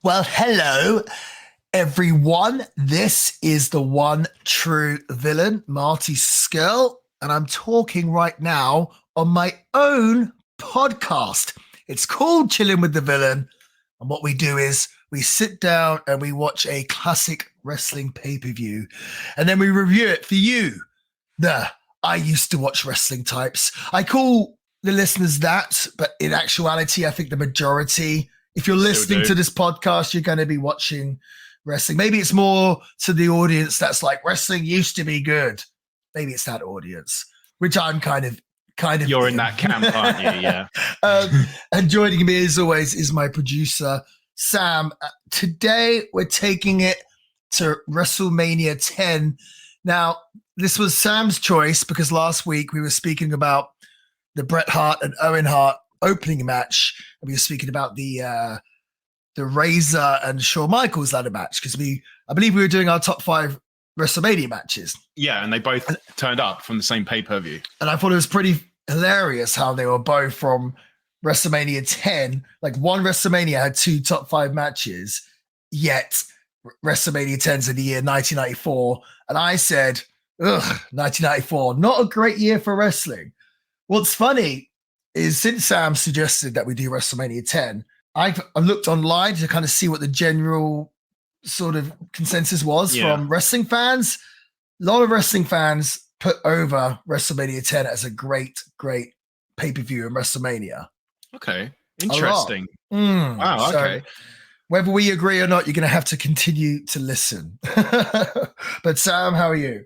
Well, hello, everyone. This is the one true villain, Marty Skirl, and I'm talking right now on my own podcast. It's called Chilling with the Villain, and what we do is we sit down and we watch a classic wrestling pay-per-view, and then we review it for you, the I used to watch wrestling types. I call the listeners that, but in actuality, I think the majority, if you're listening to this podcast, you're going to be watching wrestling. Maybe it's more to the audience that's like, wrestling used to be good. Maybe it's that audience, which I'm kind of. You're in that camp, aren't you? Yeah. And joining me as always is my producer, Sam. Today we're taking it to WrestleMania 10. Now, this was Sam's choice because last week we were speaking about the Bret Hart and Owen Hart opening match, and we were speaking about the Razor and Shawn Michaels ladder match because I believe we were doing our top 5 WrestleMania matches. Yeah, and they both turned up from the same pay-per-view. And I thought it was pretty hilarious how they were both from WrestleMania 10. Like one WrestleMania had 2 top 5 matches, yet WrestleMania 10's in the year 1994. And I said, 1994, not a great year for wrestling. What's funny is since Sam suggested that we do WrestleMania 10, I've looked online to kind of see what the general sort of consensus was from wrestling fans. A lot of wrestling fans put over WrestleMania 10 as a great pay-per-view in WrestleMania. Okay, interesting. Wow, okay. So whether we agree or not, you're going to have to continue to listen. But Sam, how are you?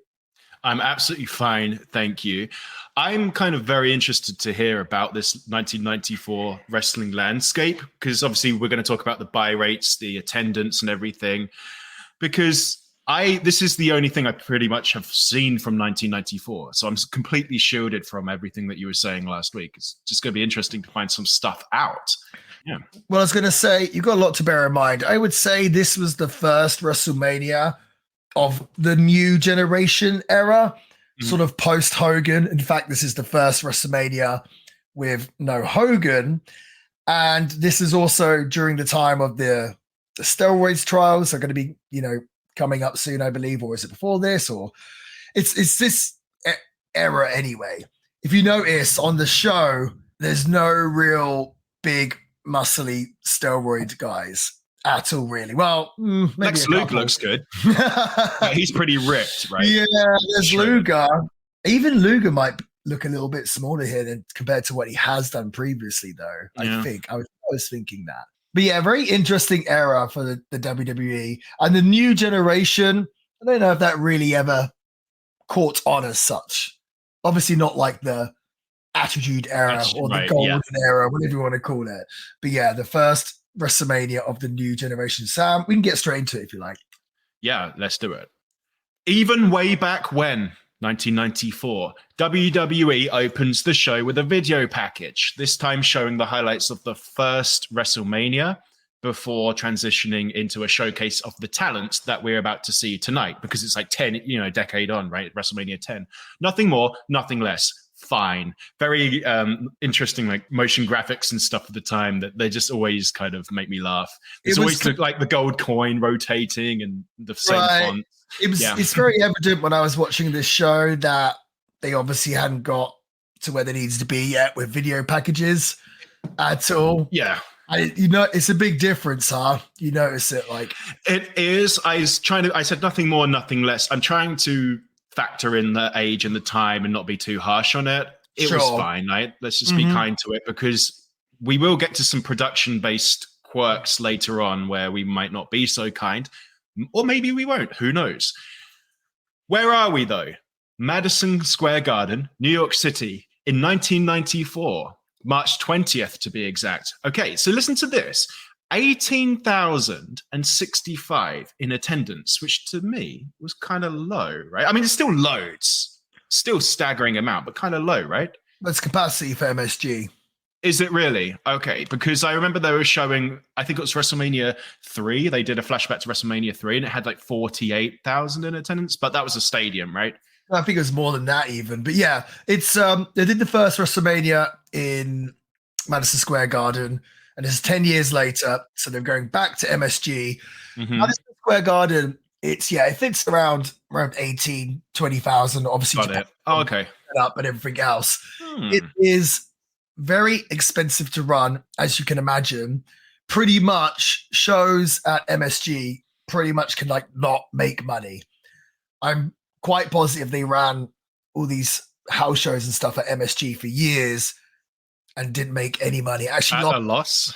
I'm absolutely fine, thank you. I'm kind of very interested to hear about this 1994 wrestling landscape because obviously we're going to talk about the buy rates, the attendance and everything, because this is the only thing I pretty much have seen from 1994. So I'm completely shielded from everything that you were saying last week. It's just going to be interesting to find some stuff out. Yeah. Well, I was going to say, you've got a lot to bear in mind. I would say this was the first WrestleMania of the new generation era, sort of post Hogan. In fact, this is the first WrestleMania with no Hogan. And this is also during the time of the steroids trials are going to be, coming up soon, I believe, or is it before this? Or it's this era anyway. If you notice on the show, there's no real big muscly steroid guys at all, really. Well, maybe Lex Luger looks good. He's pretty ripped, right? Yeah, there's Luger. Even Luger might look a little bit smaller here than compared to what he has done previously, though. Yeah. I think I was thinking that. But yeah, very interesting era for the WWE and the new generation. I don't know if that really ever caught on as such. Obviously, not like the Attitude Era or the Golden Era, whatever you want to call it. But yeah, the first WrestleMania of the new generation. Sam, we can get straight into it if you like. Yeah, let's do it. Even way back when, 1994, WWE opens the show with a video package, this time showing the highlights of the first WrestleMania before transitioning into a showcase of the talent that we're about to see tonight, because it's like 10, a decade on, right? WrestleMania 10. Nothing more, nothing less. Fine. Very interesting, like motion graphics and stuff at the time that they just always kind of make me laugh. It's always like the gold coin rotating and the same font. It's very evident when I was watching this show that they obviously hadn't got to where they needed to be yet with video packages at all. Yeah. It's a big difference, huh? You notice it like it is. I said nothing more, nothing less. I'm trying to factor in the age and the time and not be too harsh on it. It was fine, right? Let's just be kind to it because we will get to some production-based quirks later on where we might not be so kind, or maybe we won't. Who knows? Where are we, though? Madison Square Garden, New York City, in 1994, March 20th to be exact. Okay, so listen to this. 18,065 in attendance, which to me was kind of low, right? I mean, it's still loads, still staggering amount, but kind of low, right? That's capacity for MSG. Is it really? Okay, because I remember they were showing, I think it was WrestleMania 3. They did a flashback to WrestleMania 3 and it had like 48,000 in attendance, but that was a stadium, right? I think it was more than that even. But yeah, it's they did the first WrestleMania in Madison Square Garden. And it's 10 years later, so they're going back to MSG. Mhm. Madison Square Garden, it fits around 18, 20,000, obviously. Got it. Oh, okay. Up and everything else. It is very expensive to run, as you can imagine. Pretty much shows at MSG pretty much can like not make money. I'm quite positive they ran all these house shows and stuff at MSG for years and didn't make any money. Actually, At a loss.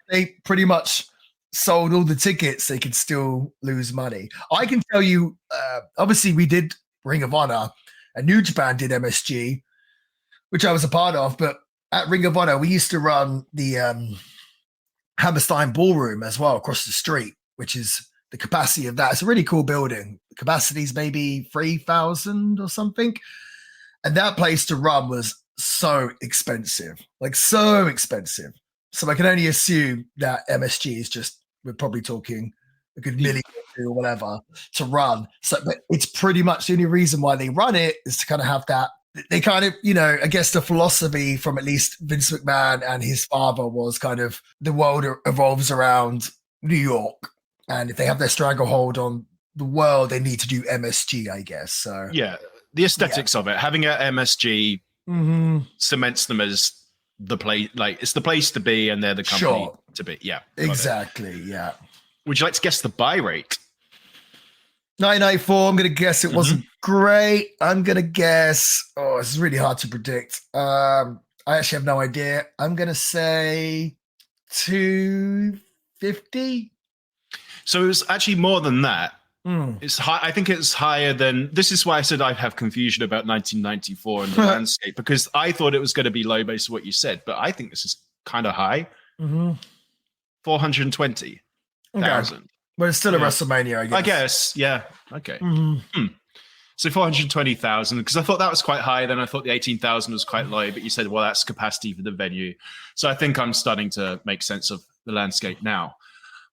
They pretty much sold all the tickets. They could still lose money. I can tell you, obviously, we did Ring of Honor, and New Japan did MSG, which I was a part of. But at Ring of Honor, we used to run the Hammerstein Ballroom as well across the street, which is the capacity of that. It's a really cool building. The capacity is maybe 3,000 or something. And that place to run was so expensive, like so expensive. So I can only assume that MSG is just, we're probably talking a good million or whatever to run. So but it's pretty much the only reason why they run it is to kind of have that. They kind of, I guess the philosophy from at least Vince McMahon and his father was kind of the world evolves around New York. And if they have their stranglehold on the world, they need to do MSG, I guess. So yeah, the aesthetics of it, having a MSG cements them as the place, like it's the place to be, and they're the company to be. Yeah, exactly. Yeah. Would you like to guess the buy rate? 994. I'm going to guess it wasn't great. I'm going to guess. Oh, this is really hard to predict. I actually have no idea. I'm going to say 250. So it was actually more than that. It's high. I think it's higher than. This is why I said I have confusion about 1994 and the landscape, because I thought it was going to be low based on what you said, but I think this is kind of high. 420,000. Okay. But it's still a WrestleMania, I guess. Yeah. Okay. So 420,000, because I thought that was quite high. Then I thought the 18,000 was quite low, but you said, well, that's capacity for the venue. So I think I'm starting to make sense of the landscape now.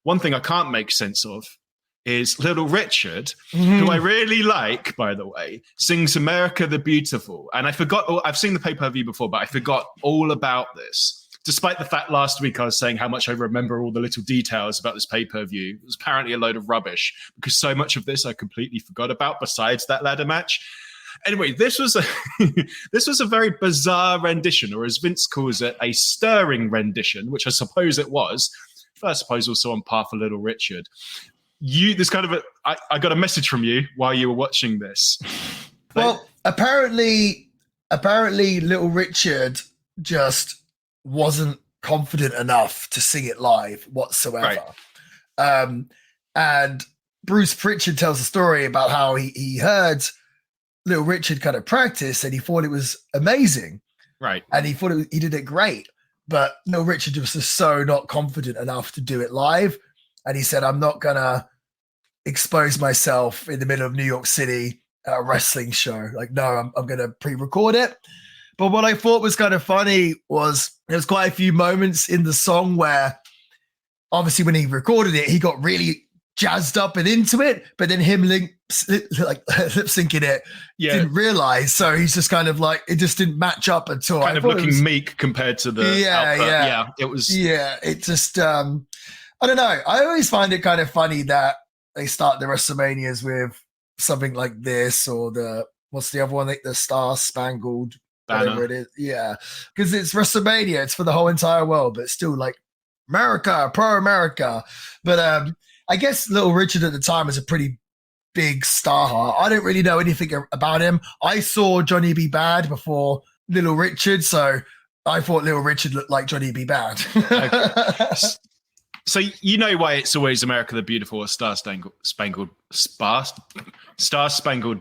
One thing I can't make sense of is Little Richard, who I really like, by the way, sings America the Beautiful. And I forgot, I've seen the pay-per-view before, but I forgot all about this. Despite the fact last week I was saying how much I remember all the little details about this pay-per-view. It was apparently a load of rubbish, because so much of this I completely forgot about besides that ladder match. Anyway, this was a very bizarre rendition, or as Vince calls it, a stirring rendition, which I suppose it was. First proposal also on par for Little Richard. I got a message from you while you were watching this. Well, apparently Little Richard just wasn't confident enough to sing it live whatsoever. Right. And Bruce Pritchard tells a story about how he heard Little Richard kind of practice and he thought it was amazing. Right. And he thought he did it great. But Little Richard was just so not confident enough to do it live. And he said, I'm not going to expose myself in the middle of New York City at a wrestling show. Like, no, I'm going to pre-record it. But what I thought was kind of funny was there was quite a few moments in the song where obviously when he recorded it, he got really jazzed up and into it. But then him lip syncing it, didn't realize. So he's just kind of like, it just didn't match up at all. Kind of looking meek compared to the output. Yeah, it was. Yeah, it just, I don't know. I always find it kind of funny that they start the WrestleManias with something like this, or what's the other one? The Star Spangled Banner. Whatever it is. Yeah, because it's WrestleMania. It's for the whole entire world, but it's still like America, pro-America. But I guess Little Richard at the time was a pretty big star. I don't really know anything about him. I saw Johnny B. Bad before Little Richard, so I thought Little Richard looked like Johnny B. Bad. Okay. So you know why it's always America the Beautiful or Star Spangled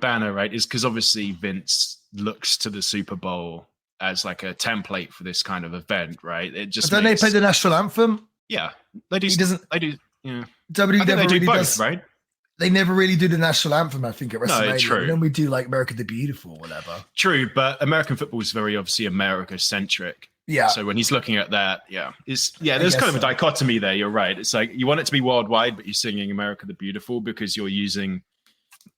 Banner, right? Is because obviously Vince looks to the Super Bowl as like a template for this kind of event, right? It just don't they play the national anthem? Yeah, they do. They do. Yeah, WWE never they do really both, does, right? They never really do the national anthem, I think, at WrestleMania. No, true. And then we do like America the Beautiful or whatever. True, but American football is very obviously America-centric. Yeah. So when he's looking at that, there's kind of a dichotomy there. You're right. It's like you want it to be worldwide, but you're singing America the Beautiful because you're using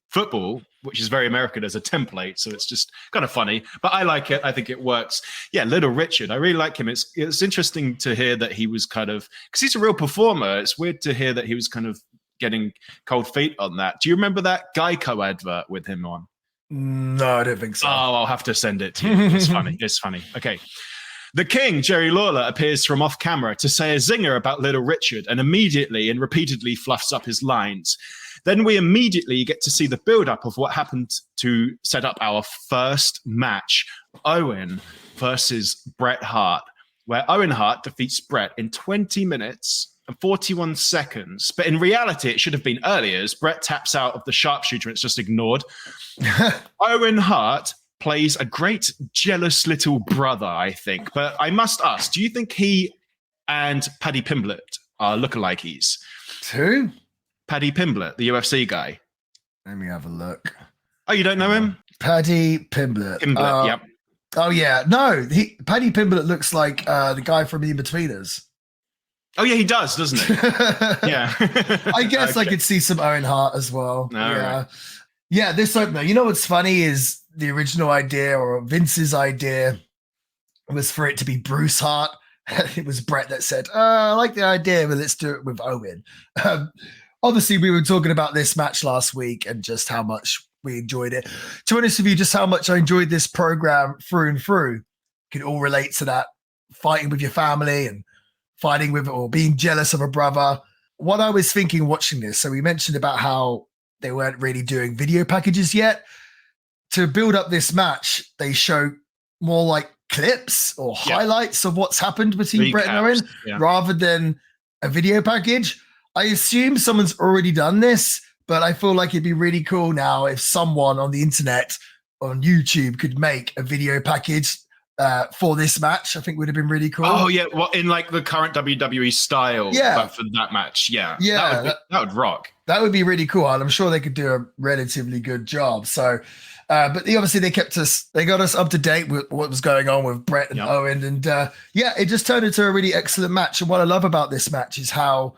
football which is very American as a template. So it's just kind of funny, but I like it. I think it works. Yeah, Little Richard, I really like him. It's interesting to hear that he was kind of, because he's a real performer. It's weird to hear that he was kind of getting cold feet on that. Do you remember that Geico advert with him on? No, I don't think so. Oh, I'll have to send it to you. It's funny. It's funny. Okay. The King, Jerry Lawler, appears from off camera to say a zinger about Little Richard and immediately and repeatedly fluffs up his lines. Then we immediately get to see the build-up of what happened to set up our first match, Owen versus Bret Hart, where Owen Hart defeats Bret in 20 minutes and 41 seconds. But in reality, it should have been earlier, as Bret taps out of the sharpshooter and it's just ignored. Owen Hart plays a great jealous little brother, I think. But I must ask, do you think he and Paddy Pimblett are lookalikes? Who? Paddy Pimblett, the UFC guy. Let me have a look. Oh, you don't know him? Paddy Pimblett. Pimblett, yep. Oh, yeah. No, Paddy Pimblett looks like the guy from The In-Betweeners. Oh, yeah, he does, doesn't he? Yeah. I guess I could see some Owen Hart as well. Yeah. Right. Yeah, this opener. You know what's funny is the original idea, or Vince's idea, was for it to be Bruce Hart. It was Bret that said, I like the idea, but let's do it with Owen. Obviously, we were talking about this match last week and just how much we enjoyed it. To be honest with you, just how much I enjoyed this program through and through. You can all relate to that, fighting with your family and fighting with, or being jealous of a brother. What I was thinking watching this, so we mentioned about how they weren't really doing video packages yet. To build up this match, they show more like clips or highlights of what's happened between Bret and Owen rather than a video package. I assume someone's already done this, but I feel like it'd be really cool now if someone on the internet, on YouTube, could make a video package for this match. I think would have been really cool. Oh, yeah. Well, in like the current WWE style, but for that match. Yeah. Yeah. That would rock. That would be really cool. And I'm sure they could do a relatively good job. So, but obviously they got us up to date with what was going on with Bret and Owen. And it just turned into a really excellent match. And what I love about this match is how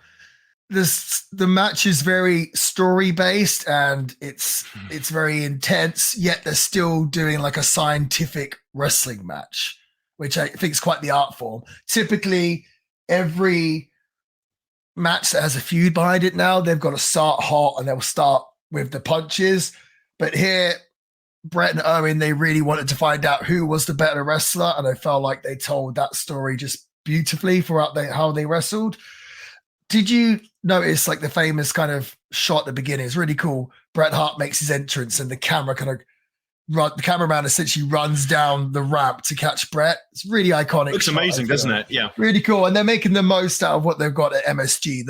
the match is very story based and it's very intense, yet they're still doing like a scientific wrestling match, which I think is quite the art form. Typically, every match that has a feud behind it now, they've got to start hot and they'll start with the punches. But here, Bret and Owen, they really wanted to find out who was the better wrestler, and I felt like they told that story just beautifully throughout how they wrestled. Did you notice like the famous kind of shot at the beginning? It's really cool. Bret Hart makes his entrance and the cameraman essentially runs down the ramp to catch Bret. It's really iconic. Looks amazing, doesn't it? Yeah. Really cool. And they're making the most out of what they've got at MSG.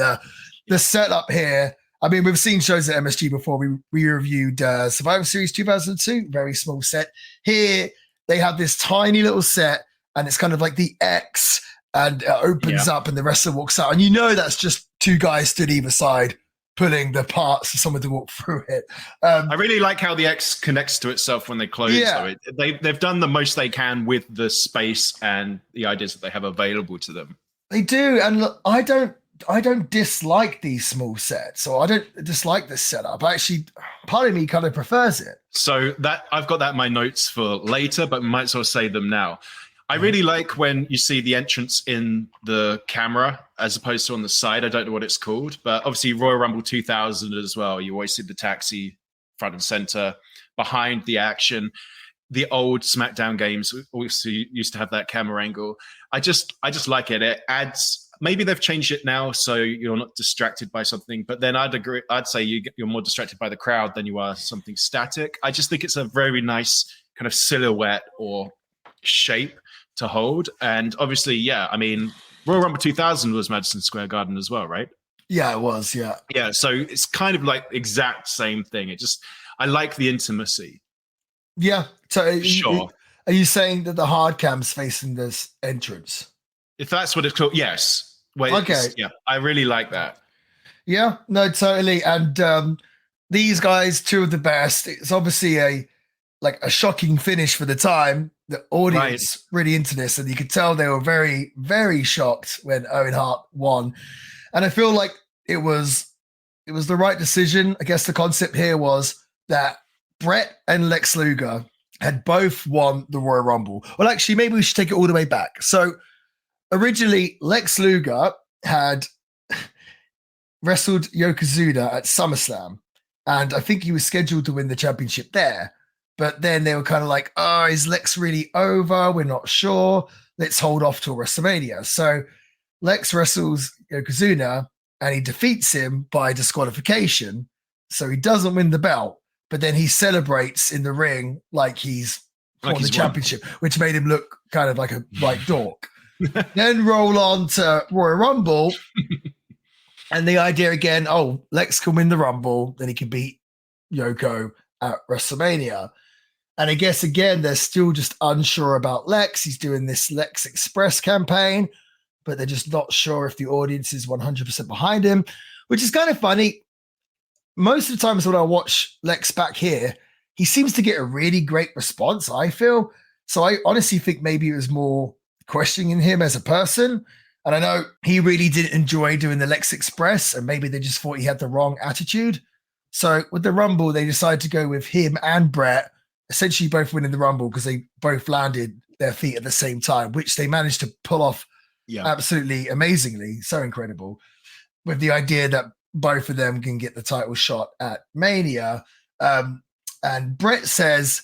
The setup here, I mean, we've seen shows at MSG before. We reviewed Survivor Series 2002, very small set. Here, they have this tiny little set and it's kind of like the X, and it opens up and the wrestler walks out. And you know that's just two guys stood either side pulling the parts for someone to walk through it. I really like how the X connects to itself when they close. Yeah. They've done the most they can with the space and the ideas that they have available to them. They do. And look, I don't dislike these small sets, or I don't dislike this setup. Actually, part of me kind of prefers it. So that I've got that in my notes for later, but we might as well say them now. I really like when you see the entrance in the camera as opposed to on the side. I don't know what it's called, but obviously Royal Rumble 2000 as well. You always see the taxi front and center behind the action. The old SmackDown games also used to have that camera angle. I just like it. It adds, maybe they've changed it now so you're not distracted by something, but then I'd say you're more distracted by the crowd than you are something static. I just think it's a very nice kind of silhouette or shape to hold. And obviously, I mean, Royal Rumble 2000 was Madison Square Garden as well, right? Yeah, it was, yeah. Yeah, so it's kind of like exact same thing. I like the intimacy. Yeah. So sure. Are you saying that the hard cam's facing this entrance? If that's what it's called, yes. Wait, okay. Yeah, I really like that. Yeah, no, totally. And these guys, two of the best. It's obviously a shocking finish for the time. The audience really into this, and you could tell they were very, very shocked when Owen Hart won. And I feel like it was the right decision. I guess the concept here was that Bret and Lex Luger had both won the Royal Rumble. Well, actually, maybe we should take it all the way back. So originally, Lex Luger had wrestled Yokozuna at SummerSlam. And I think he was scheduled to win the championship there. But then they were kind of like, oh, is Lex really over? We're not sure. Let's hold off till WrestleMania. So Lex wrestles Yokozuna and he defeats him by disqualification. So he doesn't win the belt, but then he celebrates in the ring like he's won the championship, which made him look kind of like a dork. Then roll on to Royal Rumble. And the idea again, oh, Lex can win the Rumble, then he can beat Yoko at WrestleMania. And I guess, again, they're still just unsure about Lex. He's doing this Lex Express campaign, but they're just not sure if the audience is 100% behind him, which is kind of funny. Most of the times when I watch Lex back here, he seems to get a really great response, I feel. So I honestly think maybe it was more questioning him as a person. And I know he really didn't enjoy doing the Lex Express, and maybe they just thought he had the wrong attitude. So with the Rumble, they decided to go with him and Bret, essentially both winning the Rumble because they both landed their feet at the same time, which they managed to pull off absolutely amazingly. So incredible. With the idea that both of them can get the title shot at Mania. And Bret says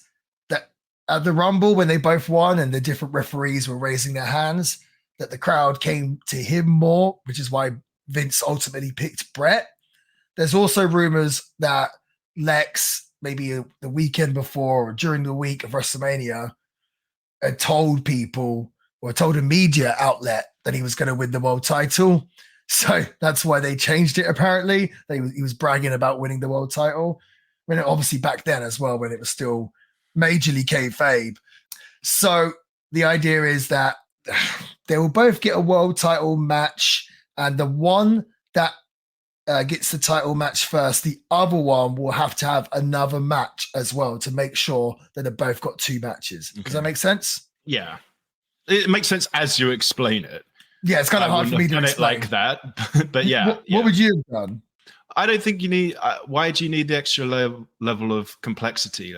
that at the Rumble, when they both won and the different referees were raising their hands, that the crowd came to him more, which is why Vince ultimately picked Bret. There's also rumors that Lex, maybe the weekend before or during the week of WrestleMania, had told people or told a media outlet that he was going to win the world title. So that's why they changed it, apparently. He was bragging about winning the world title. I mean, obviously back then as well, when it was still majorly kayfabe. So the idea is that they will both get a world title match, and the one that gets the title match first, the other one will have to have another match as well to make sure that they've both got two matches. Okay. Does that make sense? Yeah. It makes sense as you explain it. Yeah, it's kind of hard for me to explain it like that. But yeah. What would you have done? I don't think you need. Why do you need the extra level of complexity,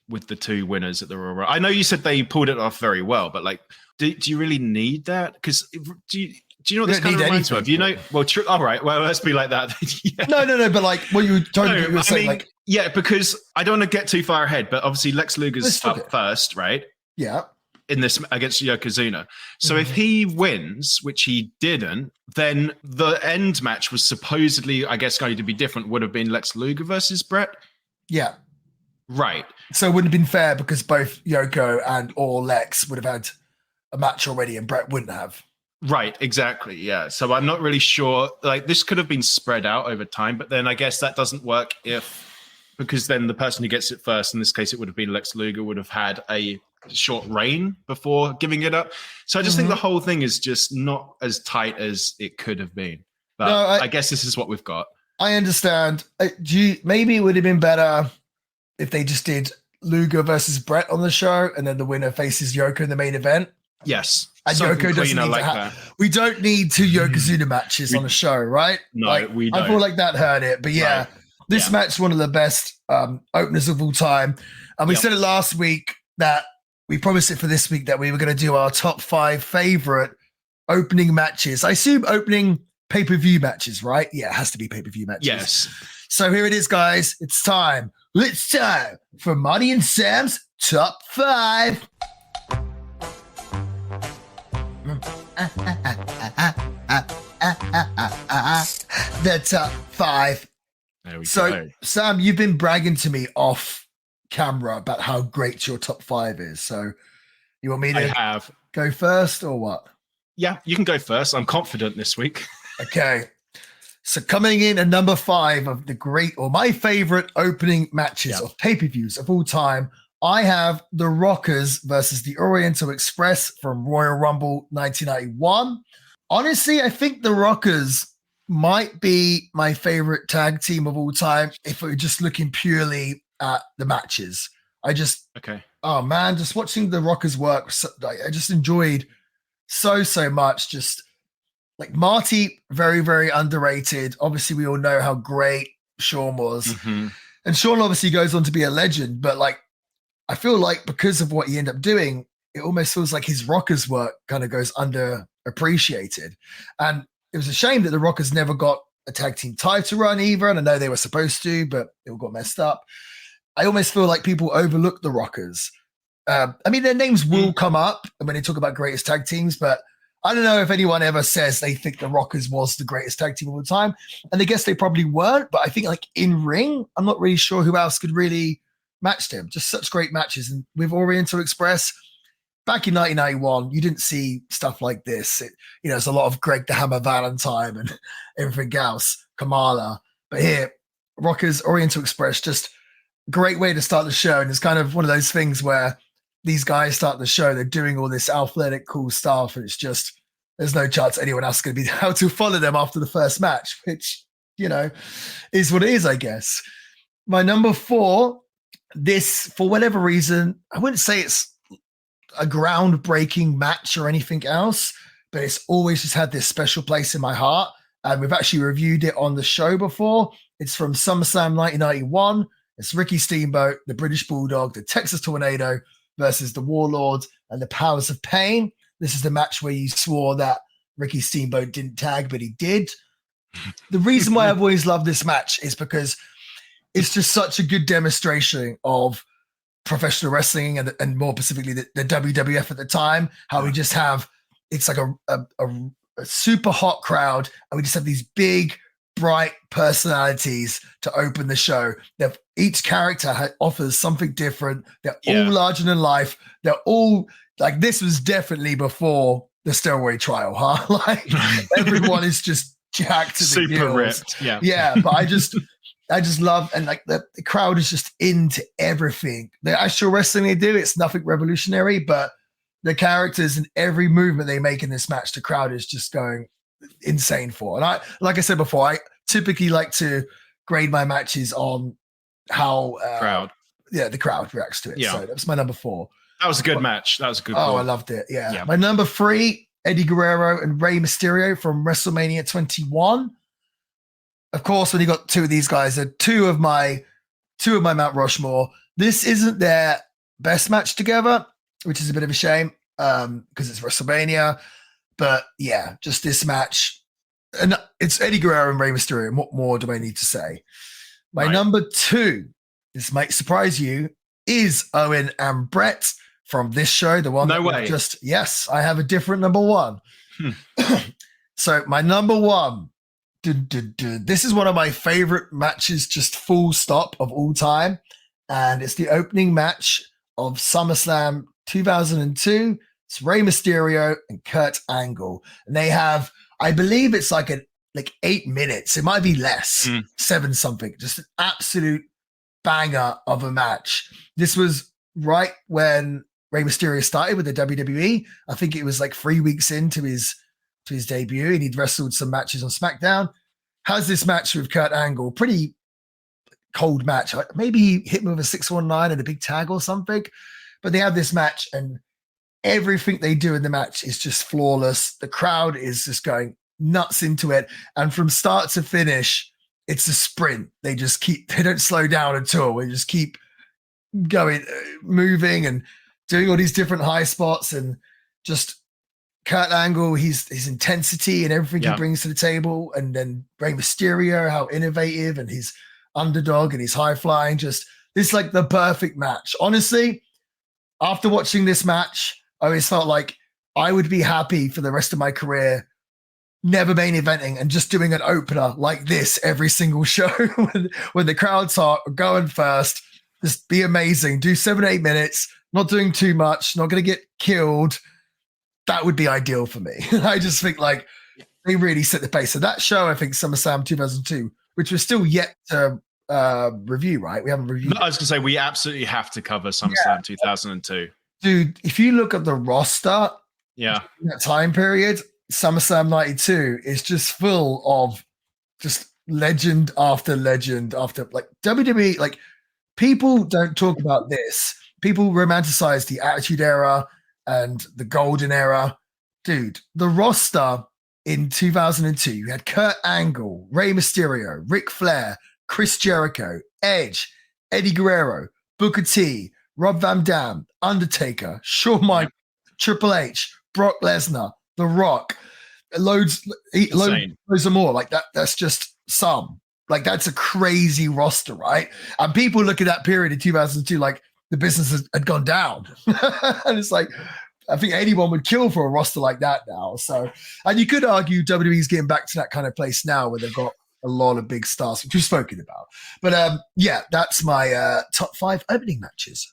with the two winners at the Royal Rumble? I know you said they pulled it off very well, but do you really need that? Because do you know what this kind of reminds me of? You know, well, true. All right, well, let's be like that. Yeah. No. But what you were saying, yeah, because I don't want to get too far ahead, but obviously Lex Luger's up first, right? Yeah. In this against Yokozuna. So if he wins, which he didn't, then the end match was supposedly, I guess, going to be different, would have been Lex Luger versus Bret. Yeah. Right. So it wouldn't have been fair because both Yoko and or Lex would have had a match already and Bret wouldn't have. Right, exactly. Yeah. So I'm not really sure. This could have been spread out over time, but then I guess that doesn't work because then the person who gets it first, in this case, it would have been Lex Luger, would have had a short reign before giving it up. So I just think the whole thing is just not as tight as it could have been. But no, I guess this is what we've got. I understand. Maybe it would have been better if they just did Luger versus Bret on the show and then the winner faces Yoko in the main event. Yes. And Yoko doesn't need to have. We don't need two Yokozuna matches on a show, right? No, we don't. I feel like that hurt it. But yeah, this match is one of the best openers of all time. And we said it last week that we promised it for this week that we were going to do our top 5 favorite opening matches. I assume opening pay-per-view matches, right? Yeah, it has to be pay-per-view matches. Yes. So here it is, guys. It's time. It's time for Marty and Sam's top 5. The top 5. There we go. Sam, you've been bragging to me off camera about how great your top 5 is. So you want me to go first or what? Yeah, you can go first. I'm confident this week. Okay. So coming in at number 5 of the great or my favorite opening matches of pay-per-views of all time, I have the Rockers versus the Oriental Express from Royal Rumble 1991. Honestly, I think the Rockers might be my favorite tag team of all time if we're just looking purely at the matches. Oh man, just watching the Rockers work, I just enjoyed so much. Just like Marty, very, very underrated. Obviously, we all know how great Shawn was. And Shawn obviously goes on to be a legend, but like, I feel like because of what he ended up doing, it almost feels like his Rockers work kind of goes underappreciated. And it was a shame that the Rockers never got a tag team title run either. And I know they were supposed to, but it all got messed up. I almost feel like people overlook the Rockers. I mean, their names will come up when they talk about greatest tag teams, but I don't know if anyone ever says they think the Rockers was the greatest tag team of all time. And I guess they probably weren't, but I think like in ring, I'm not really sure who else could really match them. Just such great matches. And with Oriental Express, back in 1991, you didn't see stuff like this. There's a lot of Greg the Hammer Valentine and everything else, Kamala. But here, Rockers, Oriental Express, just great way to start the show. And it's kind of one of those things where these guys start the show, they're doing all this athletic, cool stuff, and it's just, there's no chance anyone else is going to be able to follow them after the first match, which, is what it is, I guess. My number 4, this, for whatever reason, I wouldn't say it's a groundbreaking match or anything else, but it's always just had this special place in my heart. And we've actually reviewed it on the show before. It's from SummerSlam 1991. It's Ricky Steamboat, the British Bulldog, the Texas Tornado versus the Warlord and the Powers of Pain. This is the match where you swore that Ricky Steamboat didn't tag, but he did. The reason why I've always loved this match is because it's just such a good demonstration of professional wrestling and more specifically the WWF at the time, how we just have, it's like a super hot crowd and we just have these big, bright personalities to open the show. Each character offers something different. They're all larger than life. They're all like, this was definitely before the steroid trial, huh? Like everyone is just jacked to the super gills. ripped. Yeah. But I just love, and like the crowd is just into everything. The actual wrestling they do, it's nothing revolutionary, but the characters and every movement they make in this match, the crowd is just going insane for. And I, like I said before, I typically like to grade my matches on how the crowd reacts to it. So that was my number 4. That was a good match. That was a good call. I loved it. Yeah. My number 3, Eddie Guerrero and Rey Mysterio from WrestleMania 21. Of course, when you got two of these guys, they're two of my Mount Rushmore. This isn't their best match together, which is a bit of a shame because it's WrestleMania. But yeah, just this match. And it's Eddie Guerrero and Rey Mysterio. What more do I need to say? My number 2, this might surprise you, is Owen and Bret from this show. The one no way. Yes, I have a different number 1. So my number 1, this is one of my favorite matches, just full stop, of all time. And it's the opening match of SummerSlam 2002. It's Rey Mysterio and Kurt Angle. And they have, I believe it's like 8 minutes. It might be less, 7 something. Just an absolute banger of a match. This was right when Rey Mysterio started with the WWE. I think it was like 3 weeks into his debut, and he'd wrestled some matches on SmackDown. Has this match with Kurt Angle, pretty cold match. Maybe he hit me with a 619 and a big tag or something. But they have this match, and everything they do in the match is just flawless. The crowd is just going nuts into it. And from start to finish, it's a sprint. They don't slow down at all. They just keep going, moving and doing all these different high spots, and just Kurt Angle, his intensity and everything he brings to the table. And then Rey Mysterio, how innovative, and his underdog and his high flying. Just, this is like the perfect match. Honestly, after watching this match, I always felt like I would be happy for the rest of my career never main eventing and just doing an opener like this every single show when the crowds are going first. Just be amazing. Do 7-8 minutes, not doing too much, not going to get killed. That would be ideal for me. I just think like they really set the pace. So that show, I think SummerSlam 2002, which we're still yet to review, right? We haven't reviewed. No, I was going to say we absolutely have to cover SummerSlam 2002. Dude, if you look at the roster, in that time period, SummerSlam 92 is just full of just legend after legend after, like, WWE. Like, people don't talk about this. People romanticize the Attitude Era and the Golden Era. Dude, the roster in 2002, you had Kurt Angle, Rey Mysterio, Ric Flair, Chris Jericho, Edge, Eddie Guerrero, Booker T, Rob Van Dam, Undertaker, Shawn Michaels, Triple H, Brock Lesnar, The Rock, loads of more. Like that's just some. Like that's a crazy roster, right? And people look at that period in 2002 like the business had gone down. And it's like, I think anyone would kill for a roster like that now. So, and you could argue WWE's getting back to that kind of place now where they've got a lot of big stars, which we've spoken about. But yeah, that's my top 5 opening matches.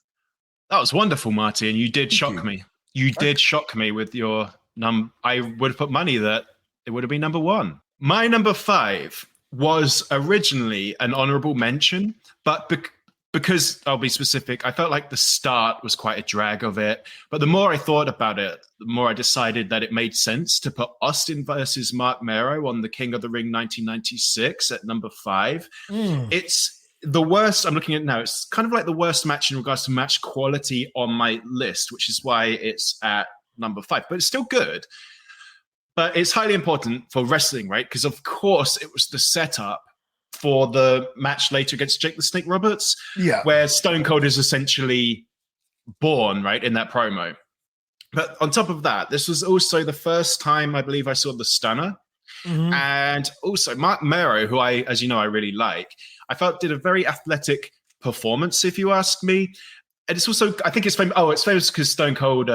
That was wonderful, Marty, and you did shock me. You did shock me with your I would have put money that it would have been number 1. My number 5 was originally an honorable mention, but because I'll be specific, I felt like the start was quite a drag of it. But the more I thought about it, the more I decided that it made sense to put Austin versus Mark Mero on the King of the Ring 1996 at number 5. It's the worst. I'm looking at it now. It's kind of like the worst match in regards to match quality on my list, which is why it's at number 5. But it's still good. But it's highly important for wrestling, right? Because of course it was the setup for the match later against Jake the Snake Roberts, where Stone Cold is essentially born, right, in that promo. But on top of that, this was also the first time I believe I saw the Stunner. And also Mark Mero, who I, as you know, I really like, I felt did a very athletic performance, if you ask me. And it's also, I think it's famous. Oh, it's famous because Stone Cold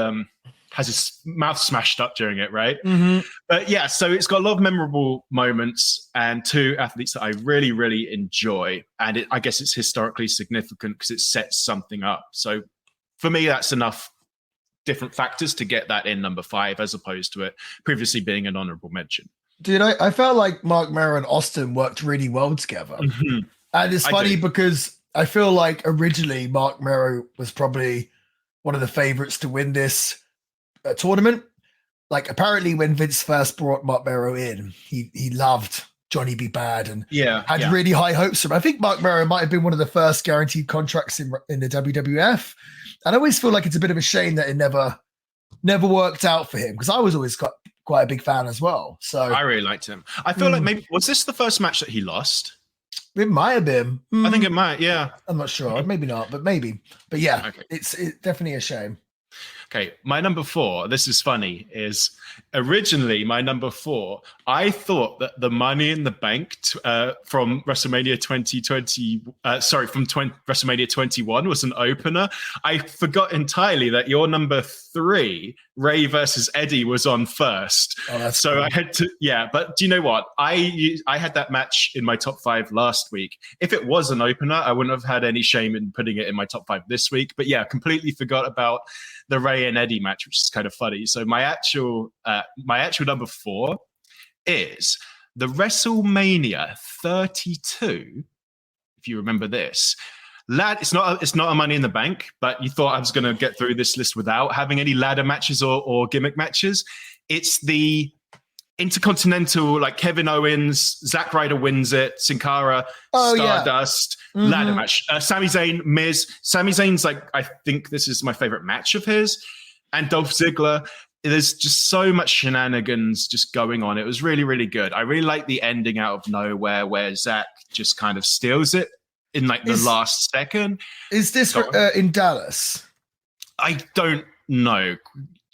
has his mouth smashed up during it, right? But yeah, so it's got a lot of memorable moments and 2 athletes that I really, really enjoy. And I guess it's historically significant because it sets something up. So for me, that's enough different factors to get that in number 5 as opposed to it previously being an honorable mention. Dude, I felt like Mark Mero and Austin worked really well together. And it's funny because I feel like originally Mark Mero was probably one of the favorites to win this tournament. Like apparently when Vince first brought Mark Mero in, he loved Johnny B. Bad and had really high hopes for him. I think Mark Mero might have been one of the first guaranteed contracts in the WWF. And I always feel like it's a bit of a shame that it never worked out for him because I was always quite a big fan as well. So I really liked him. I feel like maybe, was this the first match that he lost? It might have been. I think it might, yeah. I'm not sure. Maybe not, but maybe. But yeah, it's definitely a shame. Okay, my number 4, this is funny, is originally my number 4, I thought that the Money in the Bank from WrestleMania 2020, WrestleMania 21 was an opener. I forgot entirely that your number 3, Ray versus Eddie, was on first. Oh, that's so cool. I had to, but do you know what? I had that match in my top 5 last week. If it was an opener, I wouldn't have had any shame in putting it in my top 5 this week. But yeah, completely forgot about the Ray and Eddie match, which is kind of funny. So my actual number 4 is the WrestleMania 32. If you remember this, it's not a Money in the Bank, but you thought I was going to get through this list without having any ladder matches or gimmick matches. It's the Intercontinental, like Kevin Owens, Zack Ryder wins it, Sin Cara, Stardust, ladder match. Sami Zayn, Miz. Sami Zayn's like, I think this is my favorite match of his. And Dolph Ziggler. There's just so much shenanigans just going on. It was really, really good. I really like the ending out of nowhere where Zack just kind of steals it in like the last second. Is this in Dallas? I don't know.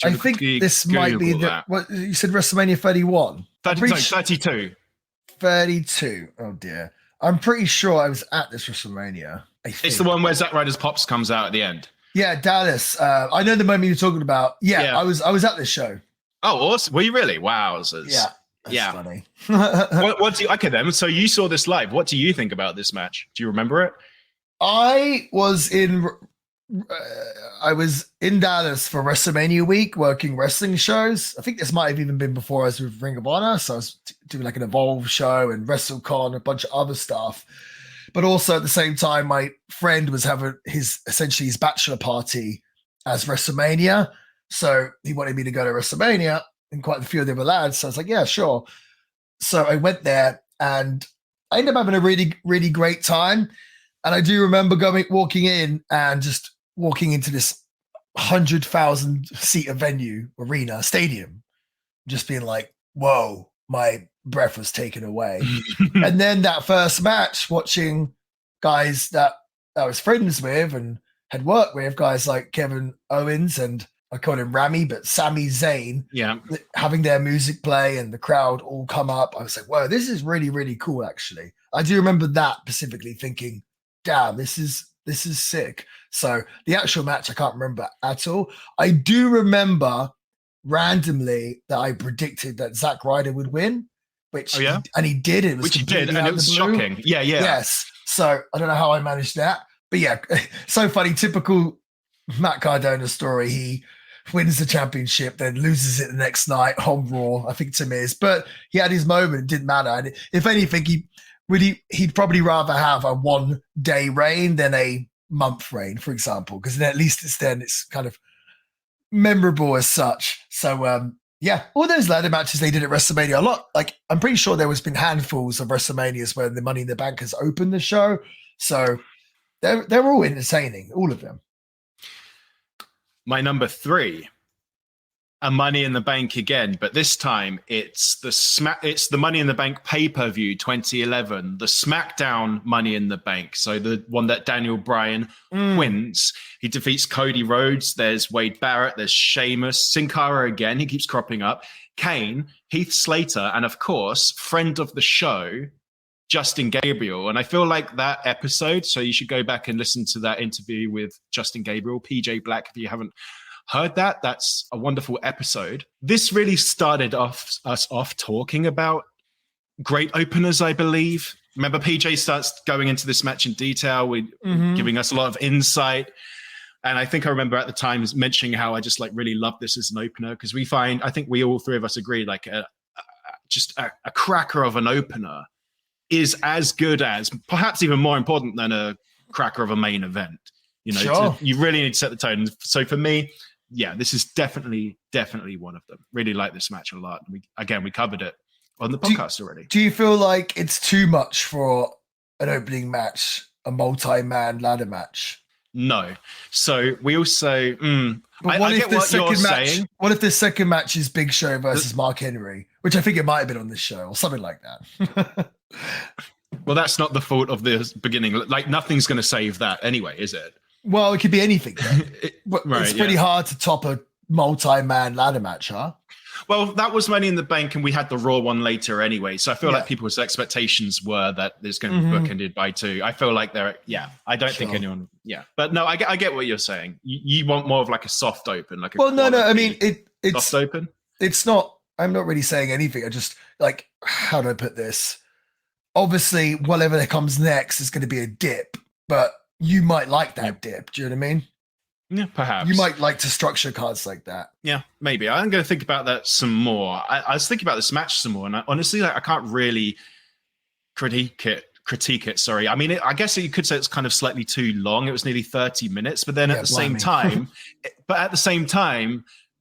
I think this might be what you said, WrestleMania 31. 32. 32. Oh dear. I'm pretty sure I was at this WrestleMania. It's the one where Zack Ryder's pops comes out at the end. Yeah, Dallas. I know the moment you're talking about. Yeah. I was at this show. Oh, awesome. Were you really? Wow. That's funny. what do you, okay then? So you saw this live. What do you think about this match? Do you remember it? I was in Dallas for WrestleMania week working wrestling shows. I think this might have even been before I was with Ring of Honor. So I was doing like an Evolve show and WrestleCon, a bunch of other stuff. But also at the same time, my friend was having his bachelor party as WrestleMania. So he wanted me to go to WrestleMania and quite a few of the other lads. So I was like, yeah, sure. So I went there and I ended up having a really, really great time. And I do remember walking in and just walking into this 100,000 seat stadium, just being like, whoa, my breath was taken away. And then that first match, watching guys that I was friends with and had worked with, guys like Kevin Owens and I call him Rami, but Sami Zayn, having their music play and the crowd all come up. I was like, whoa, this is really, really cool, actually. I do remember that specifically thinking, damn, this is sick. So the actual match, I can't remember at all. I do remember randomly that I predicted that Zack Ryder would win, and he did. It was which he did, and it was shocking. Yeah. Yes. So I don't know how I managed that. But yeah, so funny, typical Matt Cardona story. He wins the championship, then loses it the next night on Raw, I think to Miz. But he had his moment, it didn't matter. And if anything, he'd probably rather have a 1-day reign than a month reign, for example, because then at least it's kind of memorable as such. So yeah, all those ladder matches they did at WrestleMania, a lot. Like I'm pretty sure there was been handfuls of WrestleManias where the Money in the Bank has opened the show. So they're all entertaining, all of them. My number 3, a Money in the Bank again, but this time it's the Money in the Bank pay-per-view 2011, the SmackDown Money in the Bank. So the one that Daniel Bryan wins. He defeats Cody Rhodes. There's Wade Barrett. There's Sheamus. Sin Cara again. He keeps cropping up. Kane, Heath Slater, and of course, friend of the show, Justin Gabriel. And I feel like that episode, so you should go back and listen to that interview with Justin Gabriel, PJ Black, if you haven't heard that. That's a wonderful episode. This really started us off talking about great openers, I believe. Remember, PJ starts going into this match in detail, giving us a lot of insight. And I think I remember at the time mentioning how I just really love this as an opener, because I think we all three of us agree, just a cracker of an opener is as good as, perhaps even more important than a cracker of a main event. Sure. You really need to set the tone. So for me, yeah, this is definitely one of them. Really like this match a lot. We covered it on the podcast already. Do you feel like it's too much for an opening match, a multi-man ladder match? No. So we also, but what if the second match? What if the second match is Big Show versus Mark Henry, which I think it might have been on this show or something like that? Well, that's not the fault of the beginning. Nothing's going to save that anyway, is it? Well, it could be anything. It's pretty hard to top a multi-man ladder match, huh? Well, that was Money in the Bank, and we had the Raw one later anyway. So I feel like people's expectations were that there's going to be bookended by 2. I feel like I don't think anyone, But no, I get what you're saying. You want more of a soft open, I mean, it's soft open. It's not, I'm not really saying anything. I just how do I put this? Obviously, whatever that comes next is going to be a dip, but you might like that dip. Do you know what I mean? Yeah, perhaps. You might like to structure cards like that. Yeah, maybe. I'm going to think about that some more. I was thinking about this match some more, and honestly, I can't really critique it. Sorry. I mean, I guess you could say it's kind of slightly too long. It was nearly 30 minutes, but then at the same time,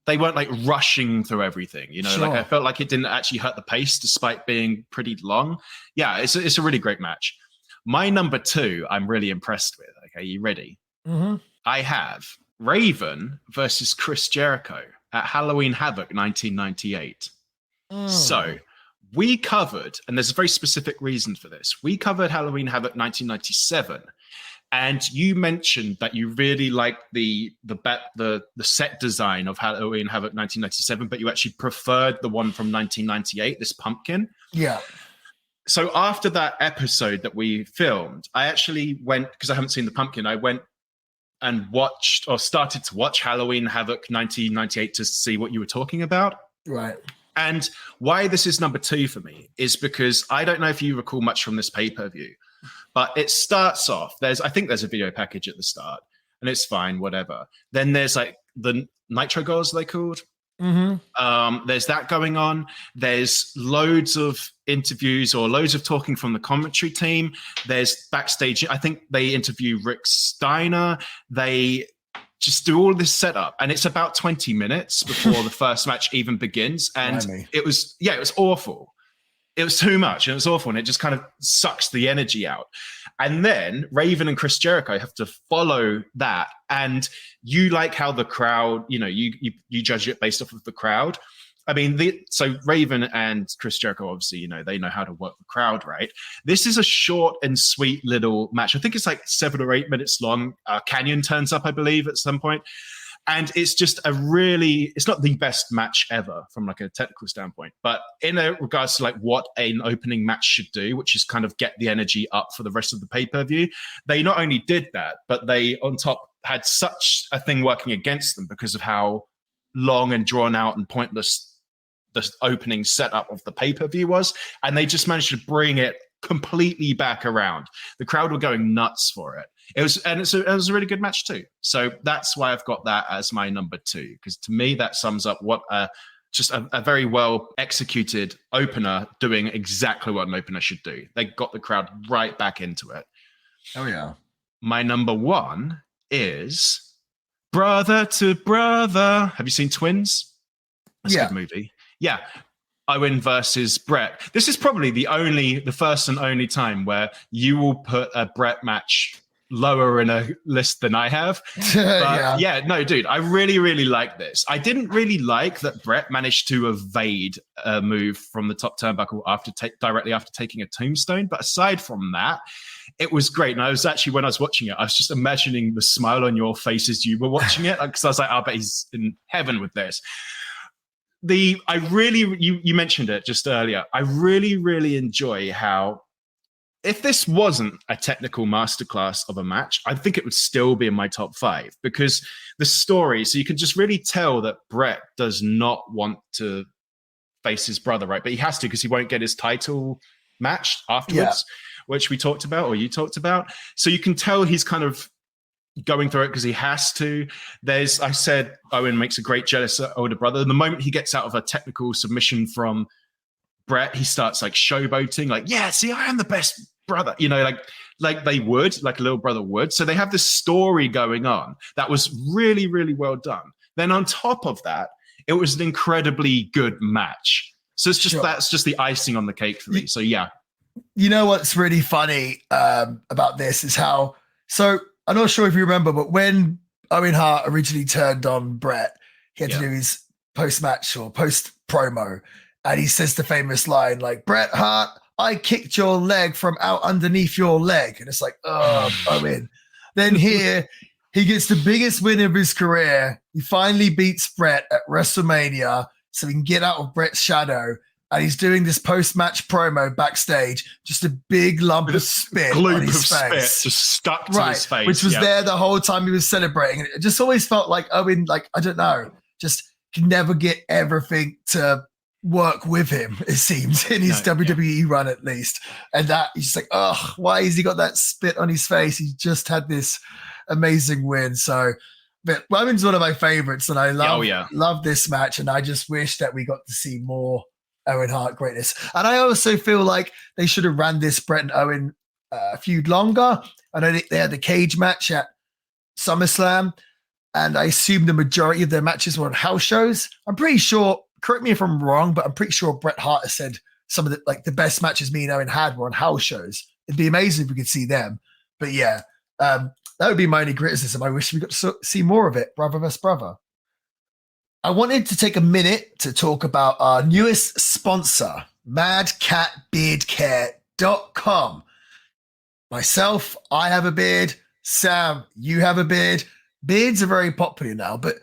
they weren't rushing through everything. Sure. I felt like it didn't actually hurt the pace despite being pretty long. Yeah, it's a really great match. My number 2, I'm really impressed with. Okay, you ready? Mm-hmm. I have Raven versus Chris Jericho at Halloween Havoc 1998. So we covered, and there's a very specific reason for this. We covered Halloween Havoc 1997, and you mentioned that you really liked the set design of Halloween Havoc 1997, but you actually preferred the one from 1998, this pumpkin. Yeah. So after that episode that we filmed, I actually went, because I haven't seen the pumpkin, I went and started to watch Halloween Havoc 1998 to see what you were talking about. Right. And why this is number 2 for me is because I don't know if you recall much from this pay-per-view, but it starts off, I think there's a video package at the start, and it's fine, whatever. Then there's the Nitro Girls, they called. Mm-hmm. There's that going on. There's loads of interviews or loads of talking from the commentary team. There's backstage. I think they interview Rick Steiner. They just do all this setup, and it's about 20 minutes before the first match even begins. And it was awful. It was too much, and it was awful, and it just kind of sucks the energy out. And then Raven and Chris Jericho have to follow that, and you like how the crowd, you judge it based off of the crowd. I mean, so Raven and Chris Jericho, obviously, you know, they know how to work the crowd, right? This is a short and sweet little match. I think it's like 7 or 8 minutes long. Canyon turns up, I believe, at some point. And it's just it's not the best match ever from like a technical standpoint, but in regards to like what an opening match should do, which is kind of get the energy up for the rest of the pay-per-view. They not only did that, but they on top had such a thing working against them because of how long and drawn out and pointless the opening setup of the pay-per-view was. And they just managed to bring it completely back around. The crowd were going nuts for it. It was a really good match too. So that's why I've got that as my number 2, because to me that sums up what just a very well executed opener doing exactly what an opener should do. They got the crowd right back into it. Oh yeah. My number 1 is Brother to Brother. Have you seen Twins? That's a good movie. Yeah. Owen versus Bret. This is probably the first and only time where you will put a Bret match lower in a list than I have. But no, dude, I really, really like this. I didn't really like that Bret managed to evade a move from the top turnbuckle directly after taking a tombstone. But aside from that, it was great. And I was actually, when I was watching it, I was just imagining the smile on your face as you were watching it, because I was like, I bet he's in heaven with this. You mentioned it just earlier. I really, really enjoy how, if this wasn't a technical masterclass of a match, I think it would still be in my top 5, because the story, so you can just really tell that Bret does not want to face his brother, right? But he has to, because he won't get his title match afterwards, which we talked about, or you talked about. So you can tell he's kind of going through it because he has to. I said Owen makes a great jealous older brother. The moment he gets out of a technical submission from Bret, he starts like showboating, like, yeah, see, I am the best brother, you know, like they would, like a little brother would. So they have this story going on that was really, really well done. Then on top of that, it was an incredibly good match. So it's just that's just the icing on the cake for me. So yeah. You know what's really funny about this is how, so I'm not sure if you remember, but when Owen Hart originally turned on Bret, he had to do his post-match or post-promo, and he says the famous line like, Bret Hart, I kicked your leg from out underneath your leg. And it's like, oh, Owen. Then here, he gets the biggest win of his career. He finally beats Bret at WrestleMania so he can get out of Bret's shadow. And he's doing this post-match promo backstage, just a big lump of spit on his face. Spit just stuck to his face. Which was there the whole time he was celebrating. And it just always felt like Owen, like, I don't know, just can never get everything to work with him, it seems, in his WWE run at least. And that he's just like, oh, why has he got that spit on his face? He just had this amazing win. So, but Owen's one of my favorites, and I love this match. And I just wish that we got to see more Owen Hart greatness. And I also feel like they should have ran this Bret and Owen feud longer. I know they had the cage match at SummerSlam, and I assume the majority of their matches were on house shows. I'm pretty sure, correct me if I'm wrong, but I'm pretty sure Bret Hart has said some of the best matches me and Owen had were on house shows. It'd be amazing if we could see them. But yeah, that would be my only criticism. I wish we got to see more of it, brother versus brother. I wanted to take a minute to talk about our newest sponsor, MadCatBeardCare.com. Myself, I have a beard. Sam, you have a beard. Beards are very popular now, but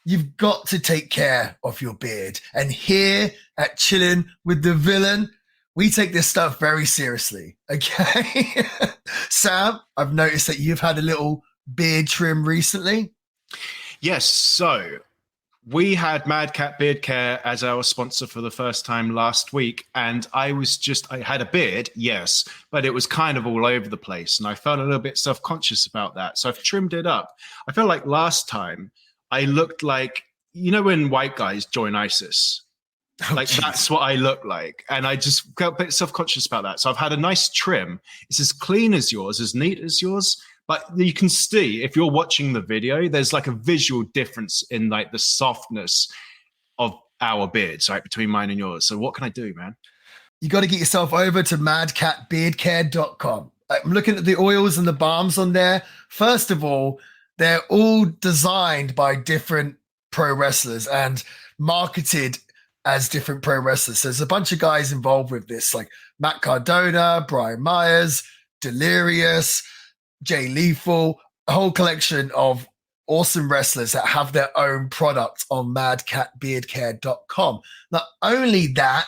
you've got to take care of your beard. And here at Chillin' with the Villain, we take this stuff very seriously, okay? Sam, I've noticed that you've had a little beard trim recently. Yes, so we had Mad Cat Beard Care as our sponsor for the first time last week, and I had a beard, yes, but it was kind of all over the place, and I felt a little bit self-conscious about that, so I've trimmed it up. I feel like last time I looked like, you know when white guys join ISIS? That's what I look like, and I just felt a bit self-conscious about that, so I've had a nice trim. It's as clean as yours, as neat as yours, but you can see, if you're watching the video, there's like a visual difference in like the softness of our beards, right, between mine and yours. So what can I do, man? You got to get yourself over to madcatbeardcare.com. I'm looking at the oils and the balms on there. First of all, they're all designed by different pro wrestlers and marketed as different pro wrestlers. So there's a bunch of guys involved with this, like Matt Cardona, Brian Myers, Delirious, Jay Lethal, a whole collection of awesome wrestlers that have their own product on madcatbeardcare.com. Not only that,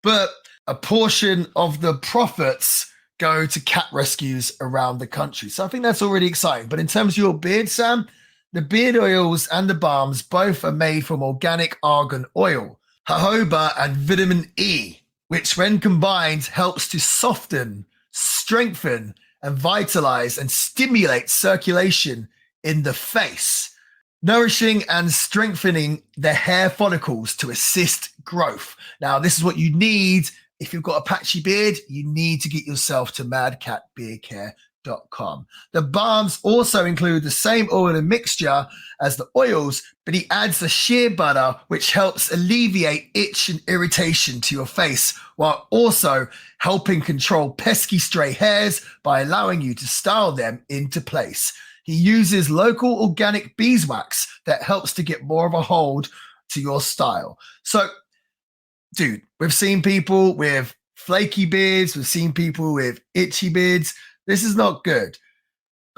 but a portion of the profits go to cat rescues around the country. So I think that's already exciting. But in terms of your beard, Sam, the beard oils and the balms both are made from organic argan oil, jojoba, and vitamin E, which when combined helps to soften, strengthen, and vitalize and stimulate circulation in the face, nourishing and strengthening the hair follicles to assist growth. Now, this is what you need. If you've got a patchy beard, you need to get yourself to madcatbeardcare.com. The balms also include the same oil and mixture as the oils, but he adds the shea butter, which helps alleviate itch and irritation to your face, while also helping control pesky stray hairs by allowing you to style them into place. He uses local organic beeswax that helps to get more of a hold to your style. So, dude, we've seen people with flaky beards. We've seen people with itchy beards. This is not good.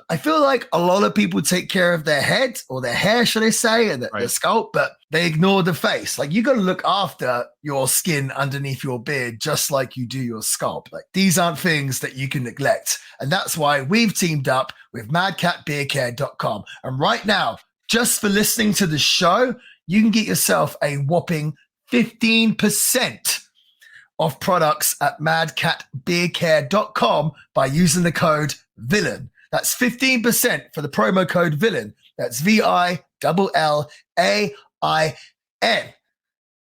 I feel like a lot of people take care of their head or their hair, should I say, and the scalp, but they ignore the face. Like, you got to look after your skin underneath your beard just like you do your scalp. Like, these aren't things that you can neglect. And that's why we've teamed up with madcatbeardcare.com. And right now, just for listening to the show, you can get yourself a whopping 15% off products at madcatbeardcare.com by using the code VILLAIN. That's 15% for the promo code VILLAIN. That's VILLAIN.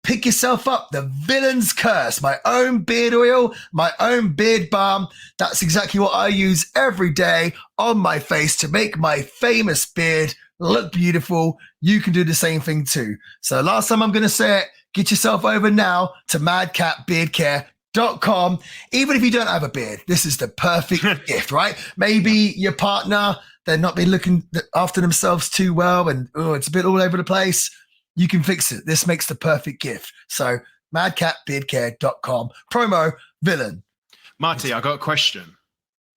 Pick yourself up the Villain's Curse, my own beard oil, my own beard balm. That's exactly what I use every day on my face to make my famous beard look beautiful. You can do the same thing too. So last time I'm going to say it, get yourself over now to madcatbeardcare.com. Even if you don't have a beard, this is the perfect gift, right? Maybe your partner, they're not been looking after themselves too well and it's a bit all over the place. You can fix it. This makes the perfect gift. So madcatbeardcare.com, promo VILLAIN. Marty, I got a question.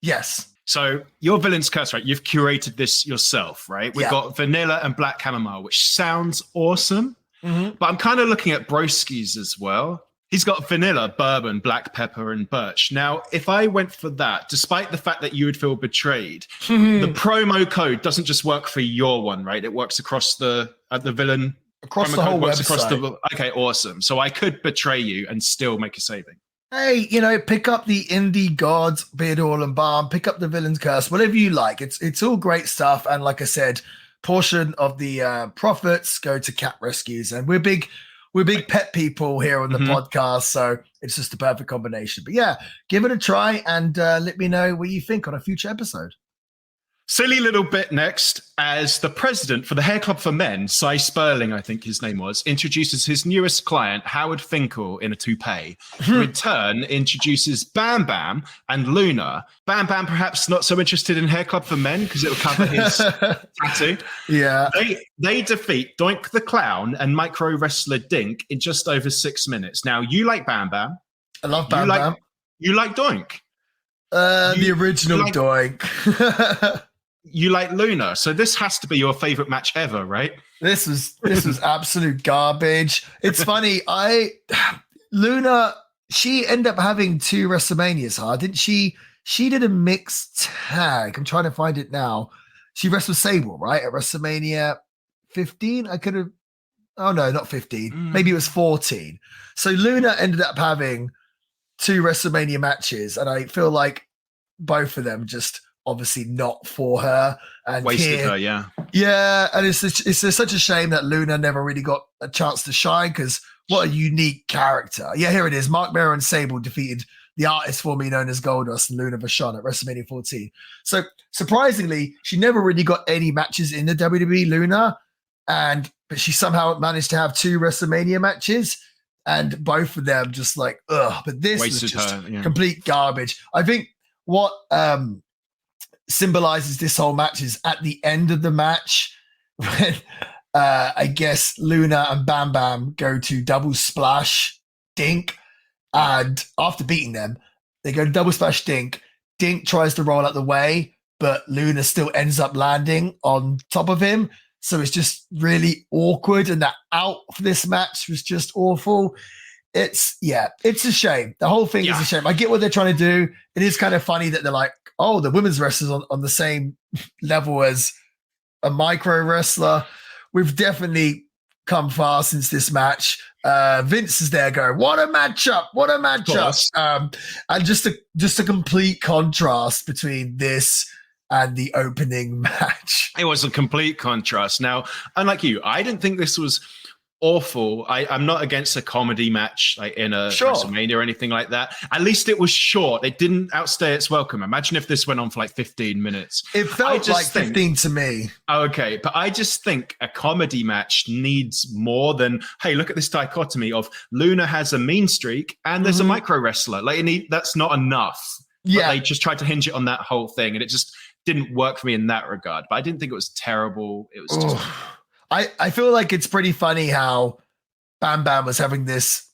Yes. So your Villain's Curse, right? You've curated this yourself, right? We've got vanilla and black chamomile, which sounds awesome. Mm-hmm. But I'm kind of looking at broskies as well. He's got vanilla, bourbon, black pepper, and birch. Now, if I went for that, despite the fact that you would feel betrayed, the promo code doesn't just work for your one, right? It works across the Villain. Across the whole website. Okay, awesome. So I could betray you and still make a saving. Hey, pick up the Indie Gods beard oil and balm, pick up the Villain's Curse, whatever you like. It's all great stuff. And like I said, portion of the profits go to cat rescues. And we're big pet people here on the podcast, so it's just the perfect combination. But yeah, give it a try and let me know what you think on a future episode. Silly little bit next, as the president for the Hair Club for Men, Cy Sperling, I think his name was, introduces his newest client, Howard Finkel, in a toupee. Who in turn introduces Bam Bam and Luna. Bam Bam perhaps not so interested in Hair Club for Men because it will cover his tattoo. Yeah. They defeat Doink the Clown and micro wrestler Dink in just over 6 minutes. Now, you like Bam Bam. I love Bam Bam. You like Doink. The original Doink. You like Luna, so this has to be your favorite match ever, right? This was absolute garbage. It's funny. Luna, she ended up having 2 WrestleManias, didn't she? She did a mixed tag. I'm trying to find it now. She wrestled Sable, right, at WrestleMania 15. Oh no, not 15. Maybe it was 14. So Luna ended up having 2 WrestleMania matches, and I feel like both of them just obviously not for her and wasted her. Yeah, and it's such a shame that Luna never really got a chance to shine, because what a unique character. Yeah, here it is. Mark Mero and Sable defeated the artist formerly known as Goldust and Luna Vachon at WrestleMania 14. So surprisingly, she never really got any matches in the WWE, Luna, but she somehow managed to have 2 WrestleMania matches, and both of them just like But this wasted was just complete garbage. I think what symbolizes this whole match is at the end of the match when I guess Luna and Bam Bam go to double splash Dink. And after beating them, they go to double splash Dink. Dink tries to roll out the way, but Luna still ends up landing on top of him. So it's just really awkward. And that out for this match was just awful. It's a shame. The whole thing is a shame. I get what they're trying to do. It is kind of funny that they're like, oh, the women's wrestlers on the same level as a micro wrestler. We've definitely come far since this match. Vince is there going, what a matchup. And just a complete contrast between this and the opening match. It was a complete contrast. Now, unlike you, I didn't think this was awful. I'm not against a comedy match like in a WrestleMania or anything like that. At least it was short. It didn't outstay its welcome. Imagine if this went on for like 15 minutes. It felt like 15 to me. Okay, but I just think a comedy match needs more than, hey, look at this dichotomy of Luna has a mean streak and there's a micro wrestler. Like that's not enough. Yeah, but they just tried to hinge it on that whole thing, and it just didn't work for me in that regard. But I didn't think it was terrible. It was just. I feel like it's pretty funny how Bam Bam was having this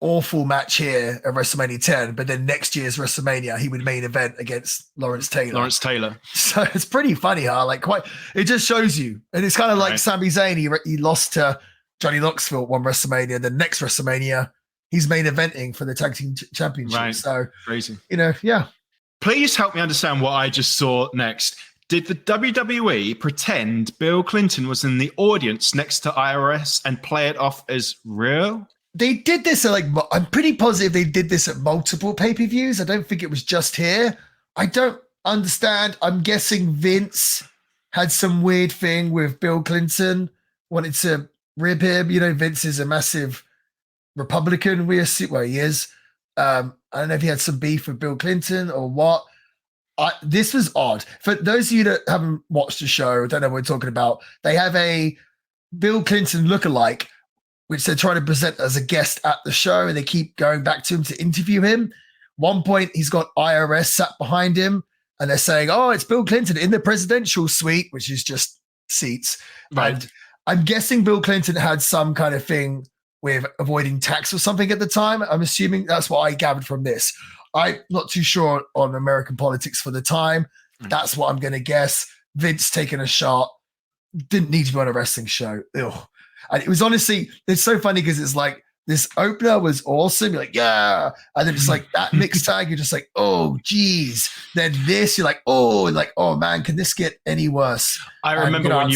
awful match here at WrestleMania 10, but then next year's WrestleMania, he would main event against Lawrence Taylor. So it's pretty funny how it just shows you. And it's kind of like Sami Zayn. He lost to Johnny Knoxville at one WrestleMania. The next WrestleMania, he's main eventing for the tag team championship. Right. So crazy. Please help me understand what I just saw next. Did the WWE pretend Bill Clinton was in the audience next to IRS and play it off as real? They did this I'm pretty positive they did this at multiple pay-per-views. I don't think it was just here. I don't understand. I'm guessing Vince had some weird thing with Bill Clinton, wanted to rib him. Vince is a massive Republican. He is. I don't know if he had some beef with Bill Clinton or what. This was odd. For those of you that haven't watched the show, don't know what we're talking about, they have a Bill Clinton lookalike, which they're trying to present as a guest at the show, and they keep going back to him to interview him. One point, he's got IRS sat behind him, and they're saying, oh, it's Bill Clinton in the presidential suite, which is just seats. Right. And I'm guessing Bill Clinton had some kind of thing with avoiding tax or something at the time. I'm assuming that's what I gathered from this. I'm not too sure on American politics for the time. That's what I'm going to guess. Vince taking a shot. Didn't need to be on a wrestling show. Ugh. And it was honestly, it's so funny because it's like this opener was awesome. You're like, yeah. And then it's like that mixed tag. You're just like, oh, geez. Then this, you're like, oh, man, can this get any worse? I remember when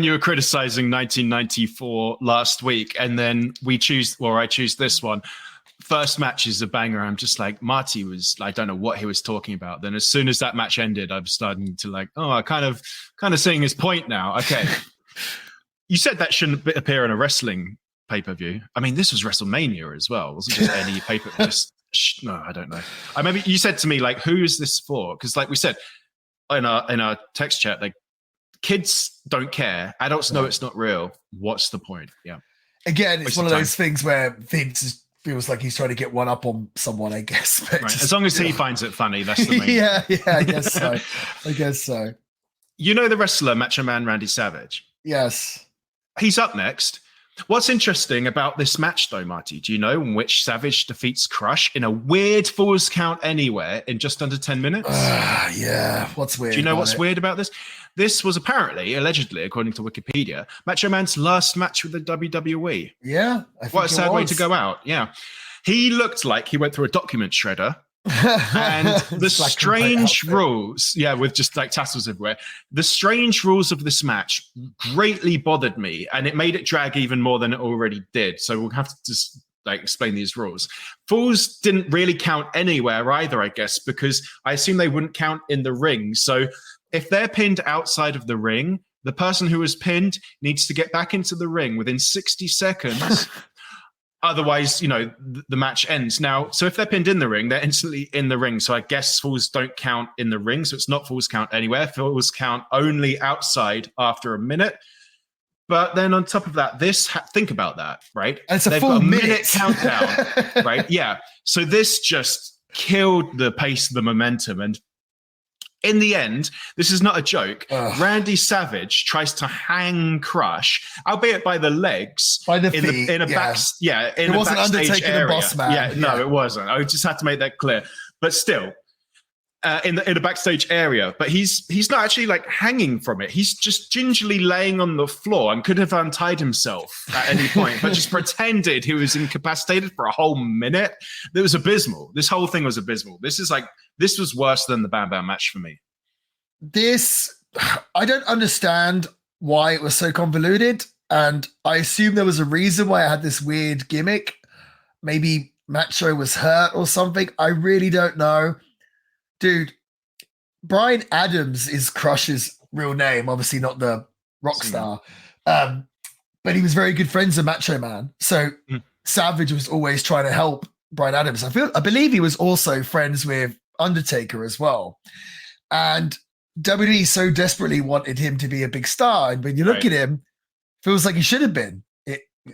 you were criticizing 1994 last week, and then I choose this one. First match is a banger. I'm just like, Marty I don't know what he was talking about. Then as soon as that match ended, I'm starting to I kind of seeing his point now. Okay. You said that shouldn't appear in a wrestling pay-per-view. I mean, this was WrestleMania as well. It wasn't just any pay-per-view. No, I don't know. I remember you said to me, who is this for? Because like we said in our text chat, kids don't care. Adults know it's not real. What's the point? Yeah. Again, it's one of those things where Vince feels like he's trying to get one up on someone, I guess. But as long as he finds it funny, that's the main thing. I guess so. The wrestler Macho Man Randy Savage? Yes. He's up next. What's interesting about this match, though, Marty, do you know in which Savage defeats Crush in a weird Falls Count Anywhere in just under 10 minutes? Yeah. What's weird? Do you know what's weird about this? This was allegedly, according to Wikipedia, Macho Man's last match with the WWE. Yeah. What a sad way to go out. Yeah. He looked like he went through a document shredder. And the strange rules, with just tassels everywhere. The strange rules of this match greatly bothered me, and it made it drag even more than it already did. So we'll have to just explain these rules. Falls didn't really count anywhere either, I guess, because I assume they wouldn't count in the ring. So if they're pinned outside of the ring, the person who was pinned needs to get back into the ring within 60 seconds. Otherwise, the match ends. Now, so if they're pinned in the ring, they're instantly in the ring. So I guess falls don't count in the ring. So it's not falls count anywhere. Falls count only outside after a minute. But then on top of that, think about that, right? And it's a They've full got a minute countdown, right? Yeah. So this just killed the pace, the momentum. And In the end, this is not a joke. Randy Savage tries to hang Crush, albeit by the legs, by the feet. In a backstage area. Boss man. No, it wasn't. I just had to make that clear. But still, in a backstage area. But he's not actually like hanging from it. He's just gingerly laying on the floor and could have untied himself at any point, but just pretended he was incapacitated for a whole minute. It was abysmal. This whole thing was abysmal. This was worse than the Bam Bam match for me. I don't understand why it was so convoluted. And I assume there was a reason why I had this weird gimmick. Maybe Macho was hurt or something. I really don't know. Dude, Bryan Adams is Crush's real name, obviously not the rock star. But he was very good friends with Macho Man. So Savage was always trying to help Bryan Adams. I believe he was also friends with Undertaker as well. And WWE so desperately wanted him to be a big star. And when you look at him, feels like he should have been.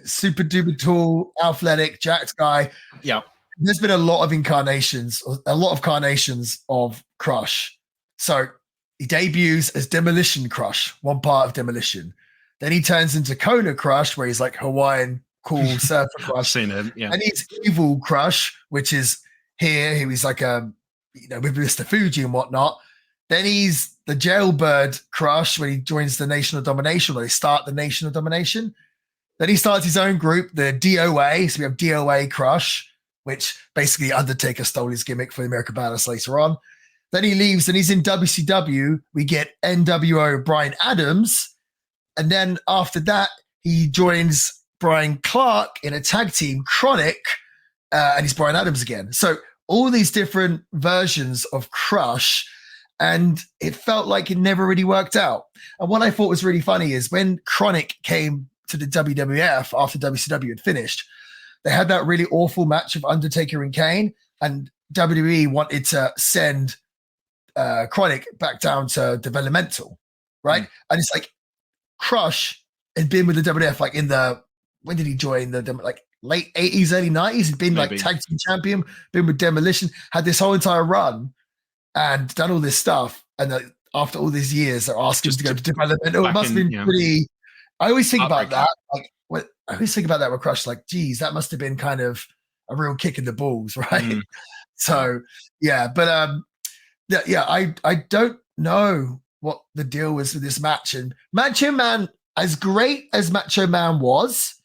Super duper tall, athletic, jacked guy. Yeah. There's been a lot of carnations of Crush. So he debuts as Demolition Crush, one part of Demolition. Then he turns into Kona Crush, where he's like Hawaiian cool surfer Crush. I've seen him, yeah. And he's Evil Crush, which is here. He was like with Mr. Fuji and whatnot. Then he's the Jailbird Crush when he joins the Nation of Domination, or they start the Nation of Domination. Then he starts his own group, the DOA. So we have DOA Crush, which basically Undertaker stole his gimmick for the American Badass later on. Then he leaves and he's in WCW. We get NWO Bryan Adams. And then after that, he joins Brian Clark in a tag team, Chronic, and he's Bryan Adams again. So all these different versions of Crush, and it felt like it never really worked out. And what I thought was really funny is when Chronic came to the WWF after WCW had finished, they had that really awful match of Undertaker and Kane, and WWE wanted to send Chronic back down to developmental, right? And it's like Crush had been with the WWF like when did he join the like late 80s, early 90s? He'd been like tag team champion, been with Demolition, had this whole entire run and done all this stuff. And after all these years, they're asking him to go to developmental. It must have been pretty. I always think about that. I always think about that with Crush, like, geez, that must have been kind of a real kick in the balls, right? So, yeah, but I don't know what the deal was with this match. And Macho Man, as great as Macho Man was,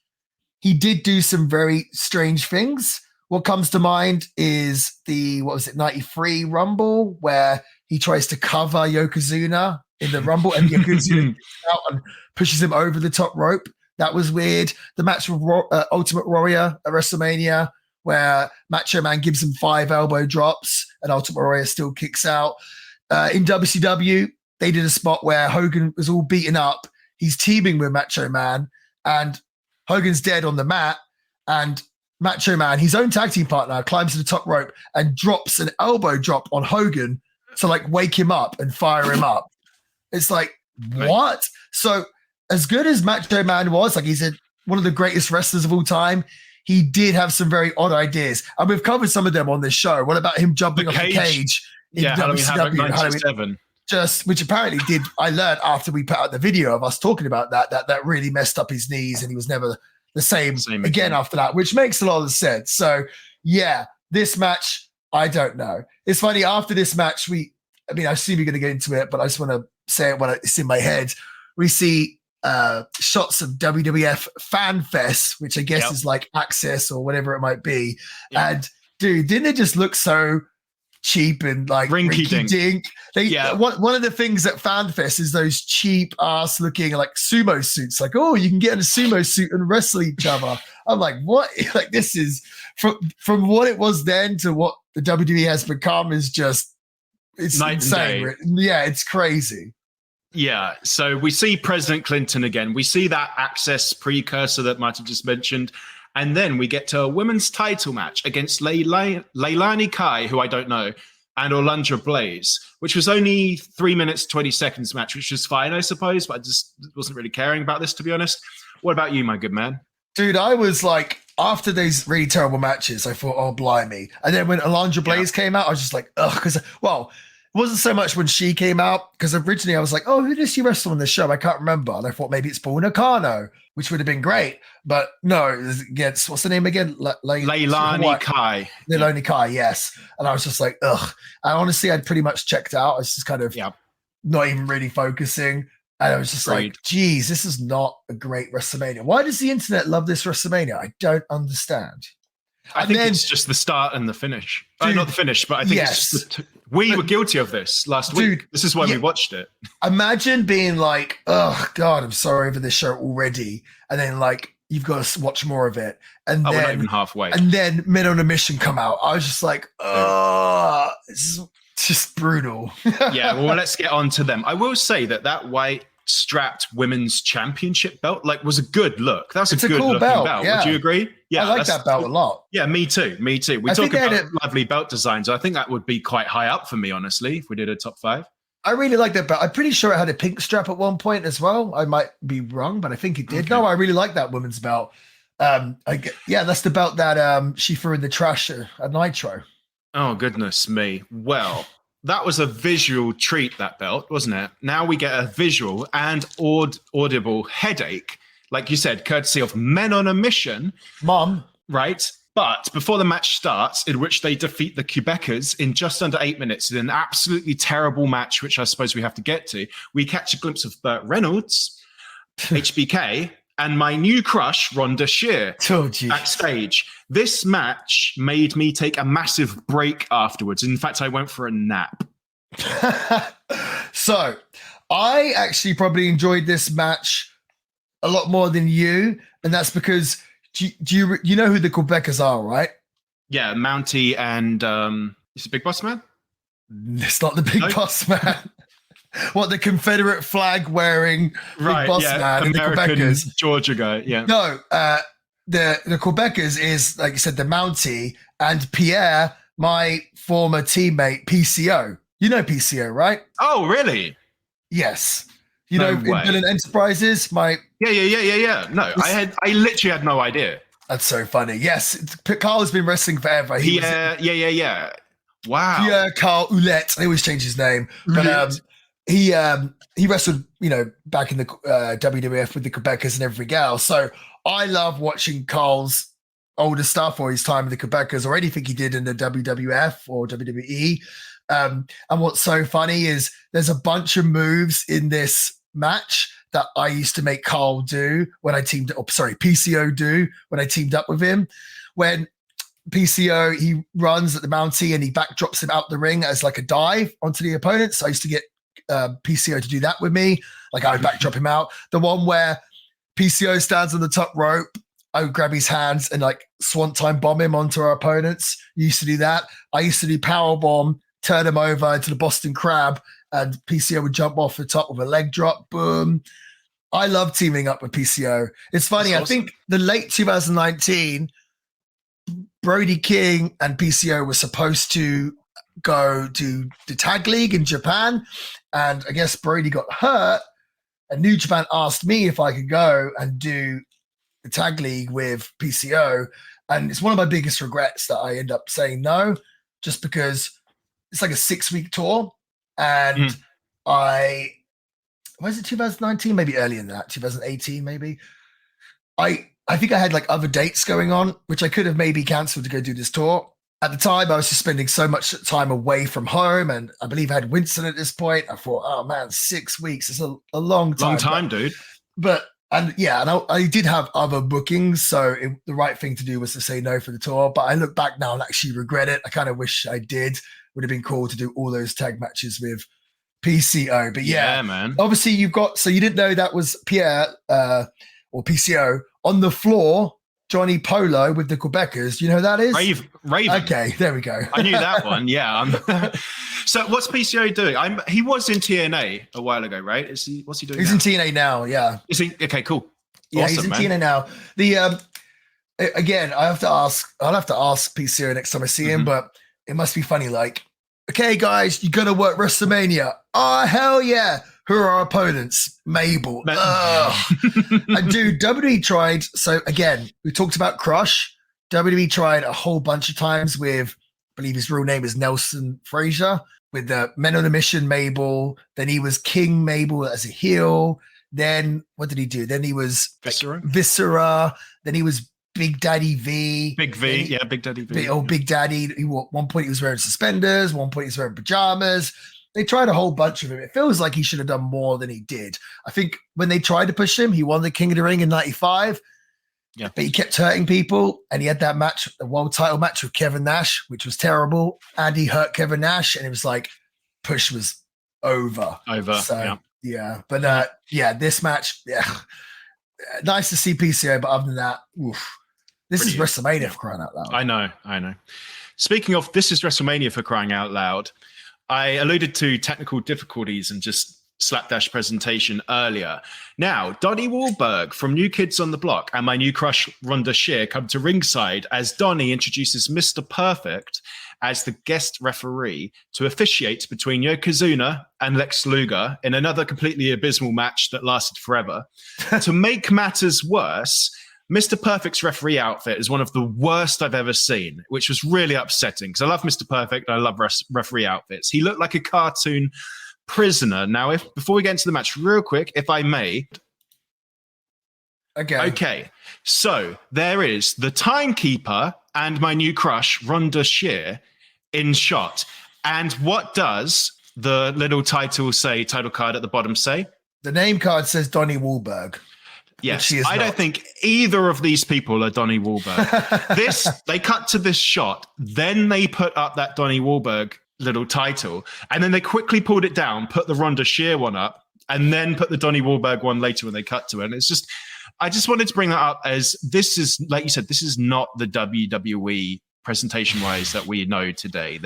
he did do some very strange things. What comes to mind is the 93 Rumble, where he tries to cover Yokozuna in the Rumble and Yokozuna gets out and pushes him over the top rope. That was weird. The match with Ultimate Warrior at WrestleMania, where Macho Man gives him 5 elbow drops and Ultimate Warrior still kicks out. In WCW, they did a spot where Hogan was all beaten up. He's teaming with Macho Man and Hogan's dead on the mat, and Macho Man, his own tag team partner, climbs to the top rope and drops an elbow drop on Hogan to like wake him up and fire him up. It's like, what? So as good as Macho Man was, like he's one of the greatest wrestlers of all time, he did have some very odd ideas. And we've covered some of them on this show. What about him jumping off the cage in WCW? Halloween, which apparently did, I learned after we put out the video of us talking about that really messed up his knees and he was never the same again after that, which makes a lot of sense. So yeah, this match, I don't know. It's funny, after this match, I assume you're going to get into it, but I just want to say it when it's in my head. We see shots of WWF Fan Fest, which I guess is like Access or whatever it might be. Yeah. And dude, didn't it just look so cheap and like Rinky Dink? One of the things at Fan Fest is those cheap ass looking like sumo suits. Like, oh, you can get in a sumo suit and wrestle each other. I'm like, what? Like, this is from what it was then to what the WWE has become is just, it's insane. Yeah, it's crazy. Yeah, so we see President Clinton again. We see that Access precursor that Marty just mentioned. And then we get to a women's title match against Leilani Kai, who I don't know, and Alundra Blayze, which was only 3 minutes, 20 seconds match, which was fine, I suppose, but I just wasn't really caring about this, to be honest. What about you, my good man? Dude, I was like, after these really terrible matches, I thought, oh, blimey. And then when Alundra Blayze came out, I was just like, ugh, because, well, wasn't so much when she came out, because originally I was like, oh, who does she wrestle on this show? I can't remember. And I thought maybe it's Paul Nakano, which would have been great. But no, it was against, what's the name again? Leilani Kai. Leilani Kai, yes. And I was just like, ugh. I honestly, I'd pretty much checked out. I was just kind of not even really focusing. And I was just like, geez, this is not a great WrestleMania. Why does the internet love this WrestleMania? I don't understand. I think it's just the start and the finish. Not the finish, but I think it's just we were guilty of this last week. This is why we watched it. Imagine being like, oh, God, I'm sorry for this show already. And then, like, you've got to watch more of it. And then, we're not even halfway. And then Men on a Mission come out. I was just like, oh, this is just brutal. Yeah, well, let's get on to them. I will say that white strapped women's championship belt was a good look. That's a good cool looking belt. Yeah. Would you agree? Yeah, I like that belt a lot. Yeah, me too. We talk about lovely belt designs. I think that would be quite high up for me, honestly, if we did a top 5. I really like that belt. I'm pretty sure it had a pink strap at one point as well. I might be wrong, but I think it did. Okay. No, I really like that women's belt. That's the belt that she threw in the trash at Nitro. Oh, goodness me. Well, that was a visual treat, that belt, wasn't it? Now we get a visual and audible headache, like you said, courtesy of Men on a Mission. Mom. Right? But before the match starts, in which they defeat the Quebecers in just under 8 minutes in an absolutely terrible match, which I suppose we have to get to, we catch a glimpse of Burt Reynolds, HBK, and my new crush, Rhonda Shear, backstage. This match made me take a massive break afterwards. In fact, I went for a nap. So, I actually probably enjoyed this match a lot more than you, and that's because do you know who the Quebecers are, right? Yeah, Mountie and is it Big Boss Man? It's not the Big Boss Man. What, the Confederate flag wearing Big Boss Man and the Quebecers? Georgia guy, yeah. No, the Quebecers is, like you said, the Mountie, and Pierre, my former teammate, PCO. You know PCO, right? Oh, really? Yes. You know, in Villain Enterprises, Yeah. No, I literally had no idea. That's so funny. Yes, Carl's been wrestling forever. Yeah. Wow. Pierre Carl Ouellette. They always change his name. But he wrestled, back in the WWF with the Quebecers and everything else. So I love watching Carl's older stuff or his time in the Quebecers or anything he did in the WWF or WWE. And what's so funny is there's a bunch of moves in this match that I used to make Carl do when I PCO do when I teamed up with him. When PCO, he runs at the Mountie and he backdrops him out the ring as like a dive onto the opponent. So I used to get PCO to do that with me. Like I would backdrop him out. The one where PCO stands on the top rope, I would grab his hands and like swanton bomb him onto our opponents. You used to do that. I used to do power bomb, turn him over into the Boston Crab, and PCO would jump off the top with a leg drop. Boom. I love teaming up with PCO. It's funny. Awesome. I think the late 2019, Brody King and PCO were supposed to go to the tag league in Japan. And I guess Brody got hurt. And New Japan asked me if I could go and do the tag league with PCO. And it's one of my biggest regrets that I end up saying no, just because it's like a 6-week tour. And was it 2019? Maybe earlier than that, 2018 maybe. I think I had like other dates going on, which I could have maybe canceled to go do this tour. At the time, I was just spending so much time away from home, and I believe I had Winston at this point. I thought, oh man, 6 weeks is a long time. Long time, dude. And I did have other bookings, so the right thing to do was to say no for the tour. But I look back now and actually regret it. I kind of wish I did. Would have been cool to do all those tag matches with PCO. But yeah man. Obviously, you didn't know that was Pierre or PCO on the floor. Johnny Polo with the Quebecers. Do you know who that is? Raven. Okay, there we go. I knew that one. Yeah. So what's PCO doing? He was in TNA a while ago, right? What's he doing? He's in TNA now. Yeah. Is he? Okay, cool. Yeah, awesome, he's in TNA now. Again, I'll have to ask PCO next time I see him, but it must be funny. Like, okay, guys, you got to work WrestleMania. Oh, hell yeah. Who are our opponents? Mabel. And dude, WWE tried. So again, we talked about Crush. WWE tried a whole bunch of times with, I believe his real name is Nelson Frazier, with the Men on a Mission Mabel. Then he was King Mabel as a heel. Then what did he do? Then he was Viscera. Then he was Big Daddy V. Big V, Big Daddy V. Big Daddy. One point he was wearing suspenders. One point he was wearing pajamas. They tried a whole bunch of him. It feels like he should have done more than he did. I think when they tried to push him, he won the King of the Ring in 95. Yeah. But he kept hurting people, and he had that match, the world title match with Kevin Nash, which was terrible. And he hurt Kevin Nash, and it was like, push was over. So, yeah. But this match, nice to see PCO, but other than that, this is WrestleMania for crying out loud. I know. Speaking of, this is WrestleMania for crying out loud. I alluded to technical difficulties and just slapdash presentation earlier. Now, Donnie Wahlberg from New Kids on the Block and my new crush Rhonda Shear come to ringside as Donnie introduces Mr. Perfect as the guest referee to officiate between Yokozuna and Lex Luger in another completely abysmal match that lasted forever. To make matters worse, Mr. Perfect's referee outfit is one of the worst I've ever seen, which was really upsetting because I love Mr. Perfect. I love referee outfits. He looked like a cartoon prisoner. Now, before we get into the match, real quick, if I may. Okay. So there is the timekeeper and my new crush, Rhonda Shear, in shot. And what does the little title card at the bottom say? The name card says Donnie Wahlberg. Yes, I don't think either of these people are Donnie Wahlberg. They cut to this shot, then they put up that Donnie Wahlberg little title, and then they quickly pulled it down, put the Rhonda Shear one up, and then put the Donnie Wahlberg one later when they cut to it. And it's just, I just wanted to bring that up as this is, like you said, this is not the WWE presentation-wise that we know today.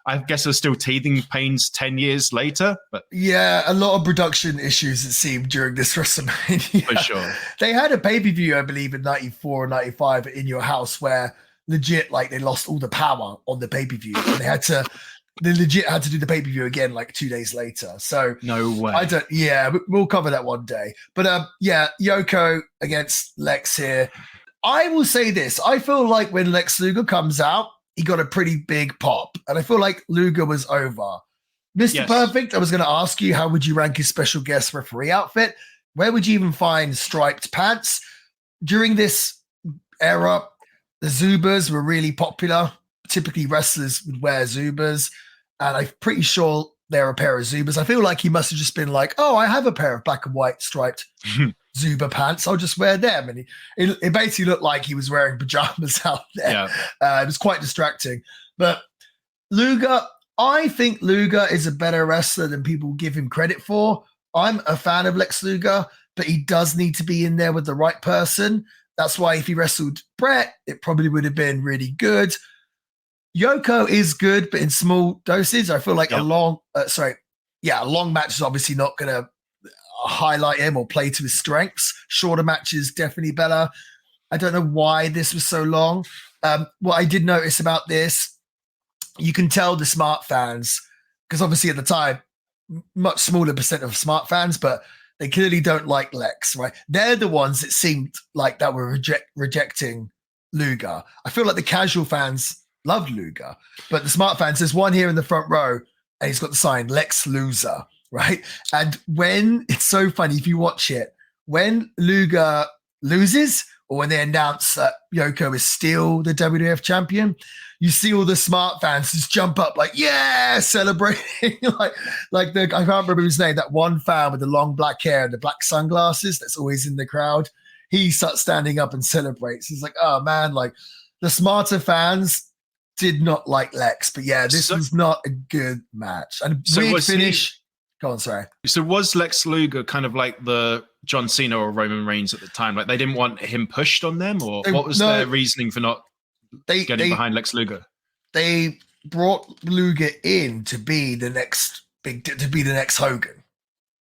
I guess there's still teething pains 10 years later, but yeah, a lot of production issues it seemed during this WrestleMania. For sure. They had a pay-per-view, I believe, in 94 or 95 in your house where legit, like, they lost all the power on the pay-per-view. And they legit had to do the pay-per-view again like 2 days later. So no way. We'll cover that one day. But Yoko against Lex here. I will say this. I feel like when Lex Luger comes out, he got a pretty big pop. And I feel like Luger was over. Mr. Perfect, I was going to ask you, how would you rank his special guest referee outfit? Where would you even find striped pants? During this era, the Zubas were really popular. Typically, wrestlers would wear Zubas. And I'm pretty sure they're a pair of Zubas. I feel like he must have just been like, oh, I have a pair of black and white striped Zuba pants. I'll just wear them. And it basically looked like he was wearing pajamas out there. Yeah. It was quite distracting. But Luger, I think Luger is a better wrestler than people give him credit for. I'm a fan of Lex Luger, but he does need to be in there with the right person. That's why if he wrestled Bret, it probably would have been really good. Yoko is good, but in small doses. I feel like a long match is obviously not going to highlight him or play to his strengths. Shorter matches definitely better. I don't know why this was so long. What I did notice about this, you can tell the Smart fans, because obviously at the time, much smaller percent of Smart fans, but they clearly don't like Lex, right? They're the ones that seemed like that were rejecting Luger. I feel like the casual fans loved Luger, but the Smart fans, there's one here in the front row, and he's got the sign Lex Luger, right? And when it's so funny, if you watch it, when Luger loses or when they announce that Yoko is still the WWF champion, you see all the Smart fans just jump up like, yeah, celebrating. like I can't remember his name, that one fan with the long black hair and the black sunglasses that's always in the crowd. He starts standing up and celebrates. He's like, oh man, like the smarter fans did not like Lex, but this was not a good match. And weird finish. Go on, sorry. So was Lex Luger kind of like the John Cena or Roman Reigns at the time? Like they didn't want him pushed on them, or what was their reasoning for not getting behind Lex Luger? They brought Luger in to be the next Hogan,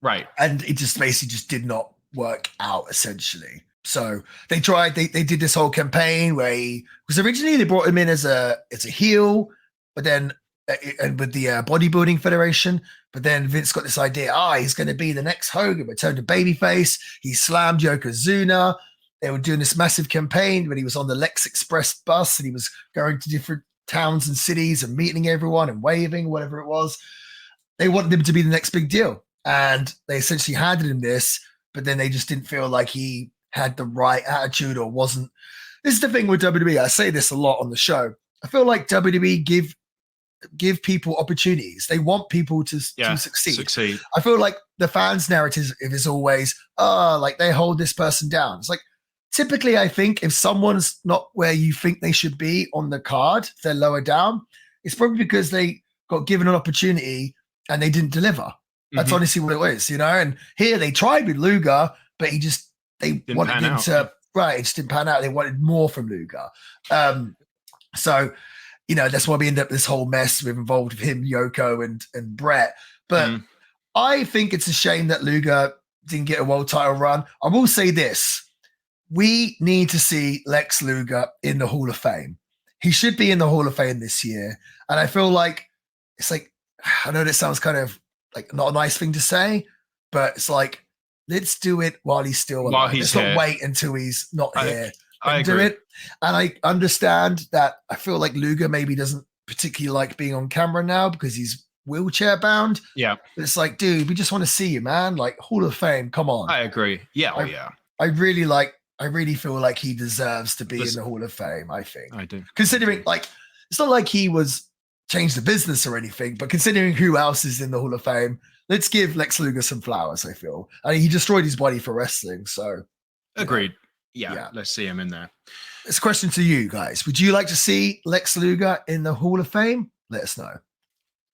right? And it just basically just did not work out, essentially. So they tried. They did this whole campaign where because originally they brought him in as a heel, but then and with the bodybuilding federation. But then Vince got this idea. He's going to be the next Hogan, but turned to babyface. He slammed Yokozuna. They were doing this massive campaign when he was on the Lex Express bus and he was going to different towns and cities and meeting everyone and waving, whatever it was. They wanted him to be the next big deal. And they essentially handed him this, but then they just didn't feel like he had the right attitude or wasn't. This is the thing with WWE. I say this a lot on the show. I feel like WWE give people opportunities. They want people to succeed. I feel like the fans' narrative is always, like they hold this person down. It's like, typically, I think if someone's not where you think they should be on the card, they're lower down, it's probably because they got given an opportunity and they didn't deliver. That's honestly what it is, And here they tried with Luger, but they wanted him to, it just didn't pan out. They wanted more from Luger. So, that's why we end up this whole mess with involved with him, Yoko and Bret. But I think it's a shame that Luger didn't get a world title run. I will say this. We need to see Lex Luger in the Hall of Fame. He should be in the Hall of Fame this year. And I feel like it's like, I know that sounds kind of like not a nice thing to say, but it's like, let's do it while he's still alive. Let's not wait until he's not here. I agree. Do it. And I understand that I feel like Luger maybe doesn't particularly like being on camera now because he's wheelchair bound. Yeah. But it's like, dude, we just want to see you, man. Like Hall of Fame. Come on. I agree. Yeah. I really feel like he deserves to be in the Hall of Fame, I think. I do. Considering it's not like he was changed the business or anything, but considering who else is in the Hall of Fame, let's give Lex Luger some flowers, I feel. I mean, he destroyed his body for wrestling, so. Agreed. Yeah, let's see him in there. It's a question to you guys. Would you like to see Lex Luger in the Hall of Fame? Let us know.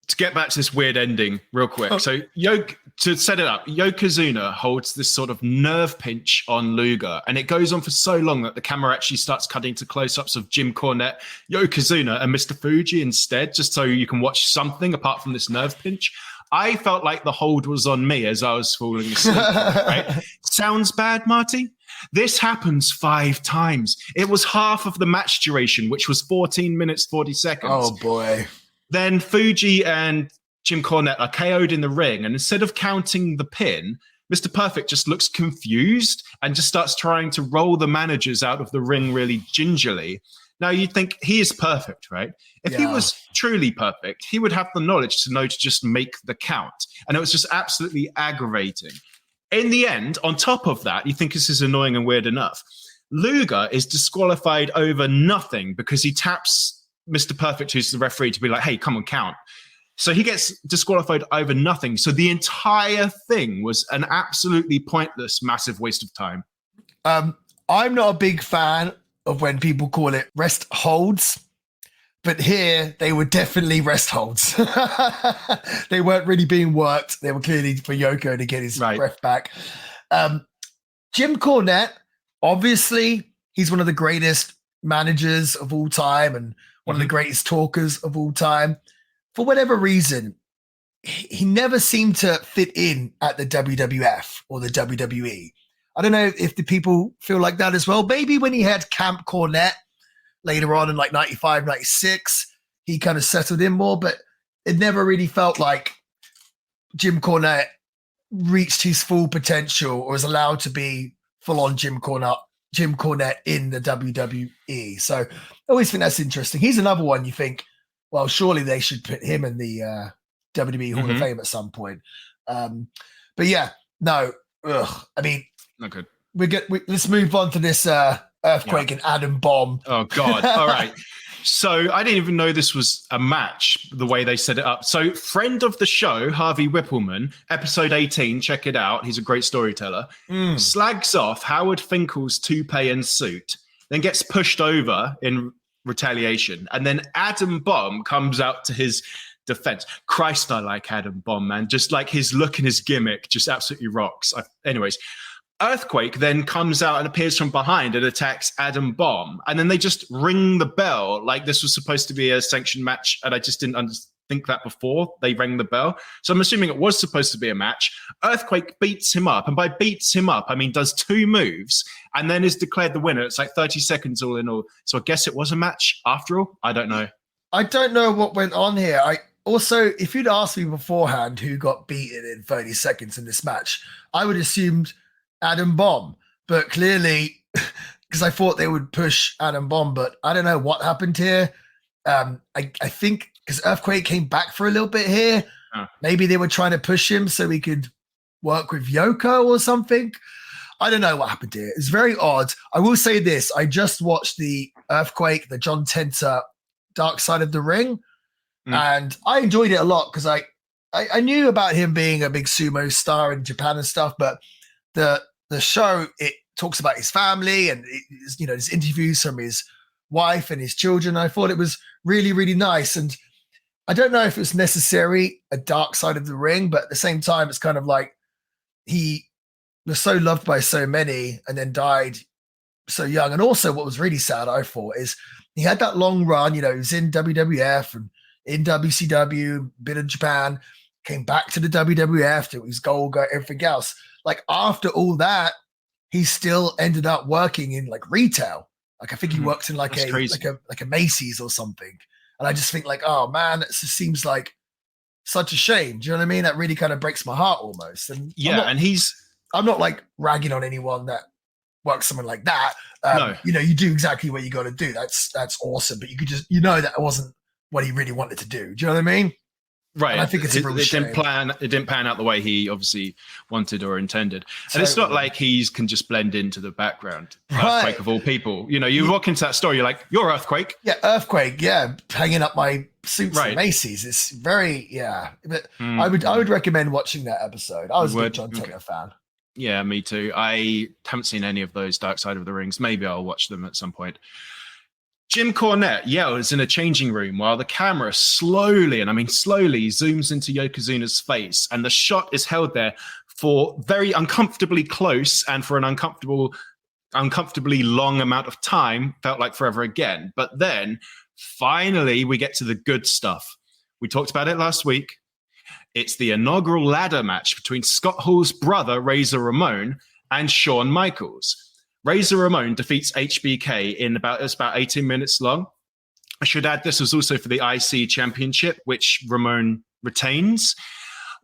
To get back to this weird ending real quick. So to set it up, Yokozuna holds this sort of nerve pinch on Luger, and it goes on for so long that the camera actually starts cutting to close-ups of Jim Cornette, Yokozuna, and Mr. Fuji instead, just so you can watch something apart from this nerve pinch. I felt like the hold was on me as I was falling asleep. Right? Sounds bad, Marty? This happens 5 times. It was half of the match duration, which was 14 minutes, 40 seconds. Oh, boy. Then Fuji and Jim Cornette are KO'd in the ring, and instead of counting the pin, Mr. Perfect just looks confused and just starts trying to roll the managers out of the ring really gingerly. Now, you'd think he is perfect, right? If he was truly perfect, he would have the knowledge to know to just make the count. And it was just absolutely aggravating. In the end, on top of that, you think this is annoying and weird enough. Luger is disqualified over nothing because he taps Mr. Perfect, who's the referee, to be like, hey, come on, count. So he gets disqualified over nothing. So the entire thing was an absolutely pointless, massive waste of time. I'm not a big fan of when people call it rest holds, but here they were definitely rest holds. They weren't really being worked. They were clearly for Yoko to get his breath back. Jim Cornette, obviously, he's one of the greatest managers of all time and one of the greatest talkers of all time. For whatever reason, he never seemed to fit in at the WWF or the WWE. I don't know if the people feel like that as well. Maybe when he had Camp Cornette later on in like 95, 96, he kind of settled in more, but it never really felt like Jim Cornette reached his full potential or was allowed to be full on Jim Cornette in the WWE. So I always think that's interesting. He's another one you think, well, surely they should put him in the WWE Hall of Fame at some point. But yeah, no, I mean, not good. Let's move on to this earthquake and atom bomb. Oh God! All right. So I didn't even know this was a match, the way they set it up. So friend of the show, Harvey Whippleman, episode 18, check it out. He's a great storyteller. Slags off Howard Finkel's toupee and suit, then gets pushed over in retaliation. And then Adam Bomb comes out to his defense. Christ, I like Adam Bomb, man. Just like his look and his gimmick just absolutely rocks. Anyways. Earthquake then comes out and appears from behind and attacks Adam Bomb. And then they just ring the bell like this was supposed to be a sanctioned match. And I just didn't think that before they rang the bell. So I'm assuming it was supposed to be a match. Earthquake beats him up. And by beats him up, I mean does 2 moves and then is declared the winner. It's like 30 seconds all in all. So I guess it was a match after all. I don't know. I don't know what went on here. Also, if you'd asked me beforehand who got beaten in 30 seconds in this match, I would have assumed Adam Bomb, but clearly, because I thought they would push Adam Bomb, but I don't know what happened here. I think because Earthquake came back for a little bit here, maybe they were trying to push him so he could work with Yoko or something. I don't know what happened here. It's very odd. I will say this. I just watched the Earthquake, the John Tenta Dark Side of the Ring, and I enjoyed it a lot because I knew about him being a big sumo star in Japan and stuff, but the show, it talks about his family and his interviews from his wife and his children. I thought it was really, really nice. And I don't know if it's necessary a Dark Side of the Ring, but at the same time, it's kind of like he was so loved by so many and then died so young. And also what was really sad, I thought, is he had that long run, he was in WWF and in WCW, been in Japan, came back to the WWF, to his gold, everything else. Like after all that, he still ended up working in like retail. Like I think he worked in like a Macy's or something. And I just think like, oh man, it just seems like such a shame. Do you know what I mean? That really kind of breaks my heart almost. And I'm not like ragging on anyone that works something like that. No. You do exactly what you got to do. That's awesome. But you could just, that wasn't what he really wanted to do. Do you know what I mean? Right. And I think it's a real shame. It didn't pan out the way he obviously wanted or intended. And it's not like he can just blend into the background. Earthquake of all people. You walk into that store, you're like, you're Earthquake. Yeah, Earthquake. Yeah, hanging up my suits at Macy's. It's very, But I would recommend watching that episode. I was a big John Tenta fan. Yeah, me too. I haven't seen any of those Dark Side of the Rings. Maybe I'll watch them at some point. Jim Cornette yells in a changing room while the camera slowly zooms into Yokozuna's face, and the shot is held there for very uncomfortably close and for an uncomfortably long amount of time. Felt like forever again. But then finally we get to the good stuff. We talked about it last week. It's the inaugural ladder match between Scott Hall's brother, Razor Ramon, and Shawn Michaels. Razor Ramon defeats HBK in about 18 minutes long. I should add this was also for the IC Championship, which Ramon retains.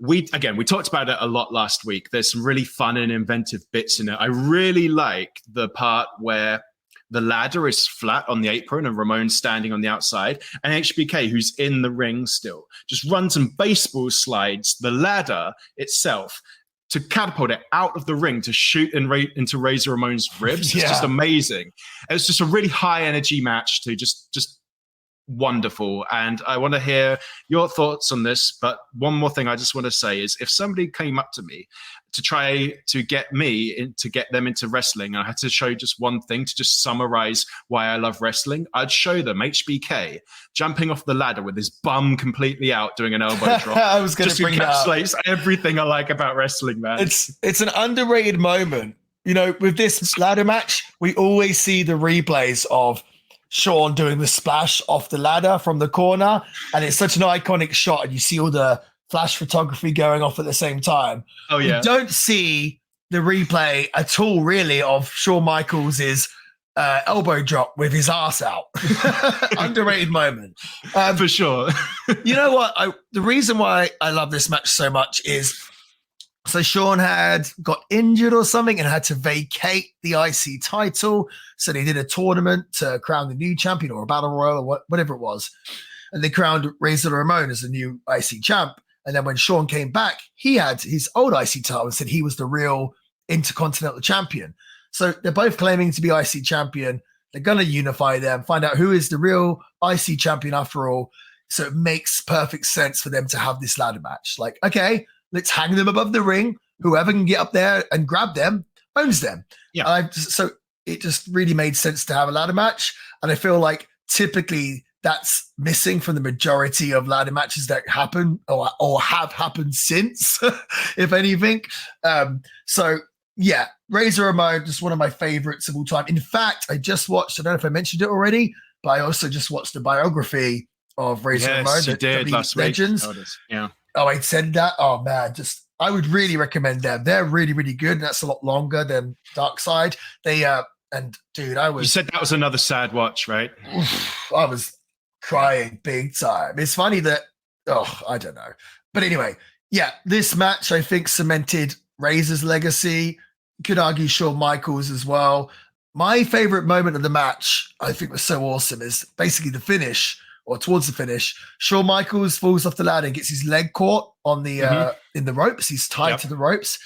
We talked about it a lot last week. There's some really fun and inventive bits in it. I really like the part where the ladder is flat on the apron and Ramon's standing on the outside, and HBK, who's in the ring still, just runs and baseball slides the ladder itself to catapult it out of the ring to shoot into Razor Ramon's ribs. It's just amazing. It's just a really high energy match to just wonderful. And I want to hear your thoughts on this. But one more thing I just want to say is if somebody came up to me to try to get them into wrestling, and I had to show just one thing to just summarize why I love wrestling, I'd show them HBK jumping off the ladder with his bum completely out doing an elbow drop. I was going to bring that up. Encapsulates everything I like about wrestling, man. It's an underrated moment. With this ladder match, we always see the replays of Shawn doing the splash off the ladder from the corner, and it's such an iconic shot, and you see all the flash photography going off at the same time. Oh yeah. You don't see the replay at all, really, of Shawn Michaels' elbow drop with his ass out. Underrated moment. For sure. You know what? The reason why I love this match so much is so Shawn had got injured or something and had to vacate the IC title. So they did a tournament to crown the new champion or a battle royal or whatever it was. And they crowned Razor Ramon as the new IC champ. And then when Shawn came back, he had his old IC title and said he was the real Intercontinental Champion. So they're both claiming to be IC champion. They're going to unify them, find out who is the real IC champion after all. So it makes perfect sense for them to have this ladder match. Like, okay, let's hang them above the ring. Whoever can get up there and grab them owns them. Yeah. So it just really made sense to have a ladder match. And I feel like typically that's missing from the majority of ladder matches that happen or have happened since, if anything. So yeah, Razor Ramon, just one of my favorites of all time. In fact, I just watched, I don't know if I mentioned it already, but I also just watched the biography of Razor Ramon. Yes, you did last week. Legends. Yeah. Oh, I said that? Oh man, I would really recommend them. They're really, really good. And that's a lot longer than Dark Side. And dude, You said that was another sad watch, right? I was crying big time. It's funny that, I don't know. But anyway, yeah, this match, I think, cemented Razor's legacy. Could argue Shawn Michaels as well. My favorite moment of the match, I think was so awesome, is basically the finish or towards the finish, Shawn Michaels falls off the ladder and gets his leg caught on the in the ropes. He's tied to the ropes,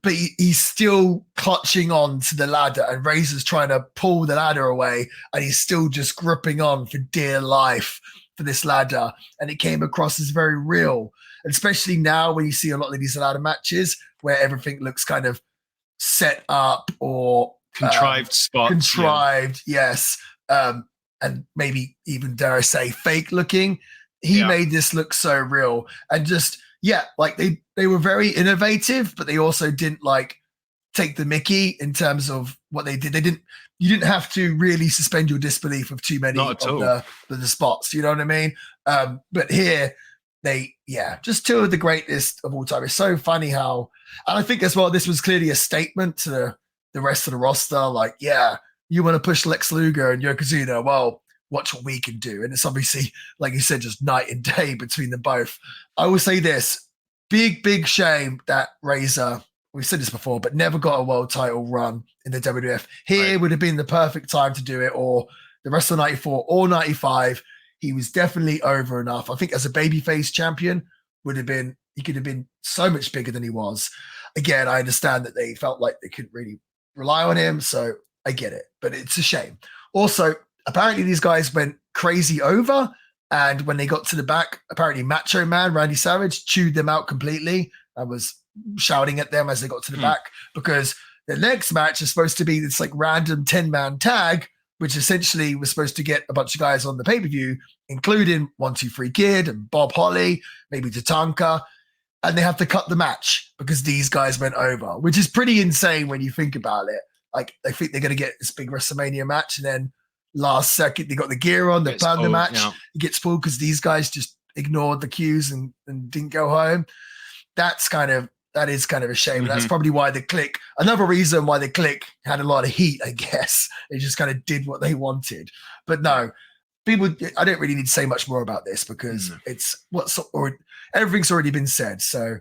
but he's still clutching on to the ladder, and Razor's trying to pull the ladder away, and he's still just gripping on for dear life for this ladder. And it came across as very real, especially now when you see a lot of these ladder matches where everything looks kind of set up or contrived spots. Yes. And maybe even, dare I say, fake looking. He made this look so real. And just, like they were very innovative, but they also didn't like take the mickey in terms of what they did. You didn't have to really suspend your disbelief of too many of the spots. You know what I mean? But here, just two of the greatest of all time. It's so funny how, and I think as well, this was clearly a statement to the rest of the roster. Like, you want to push Lex Luger and Yokozuna, well, watch what we can do. And it's obviously, like you said, just night and day between them both. I will say this, big shame that Razor, we've said this before, but never got a world title run in the WWF. Here would have been the perfect time to do it, or the rest of 94 or 95. He was definitely over enough. I think as a babyface champion he could have been so much bigger than he was. Again, I understand that they felt like they couldn't really rely on him, so I get it, but it's a shame. Also, apparently these guys went crazy over, and when they got to the back, apparently Macho Man, Randy Savage, chewed them out completely and was shouting at them as they got to the back, because the next match is supposed to be this like random 10-man tag, which essentially was supposed to get a bunch of guys on the pay-per-view, including 1-2-3 Kid and Bob Holly, maybe Tatanka, and they have to cut the match because these guys went over, which is pretty insane when you think about it. Like, they think they're going to get this big WrestleMania match, and then last second they got the gear on, they planned the match, it gets pulled because these guys just ignored the cues and didn't go home. That is kind of a shame. That's probably why the Clique, another reason why the Clique had a lot of heat, I guess. They just kind of did what they wanted. But no, I don't really need to say much more about this because everything's already been said. So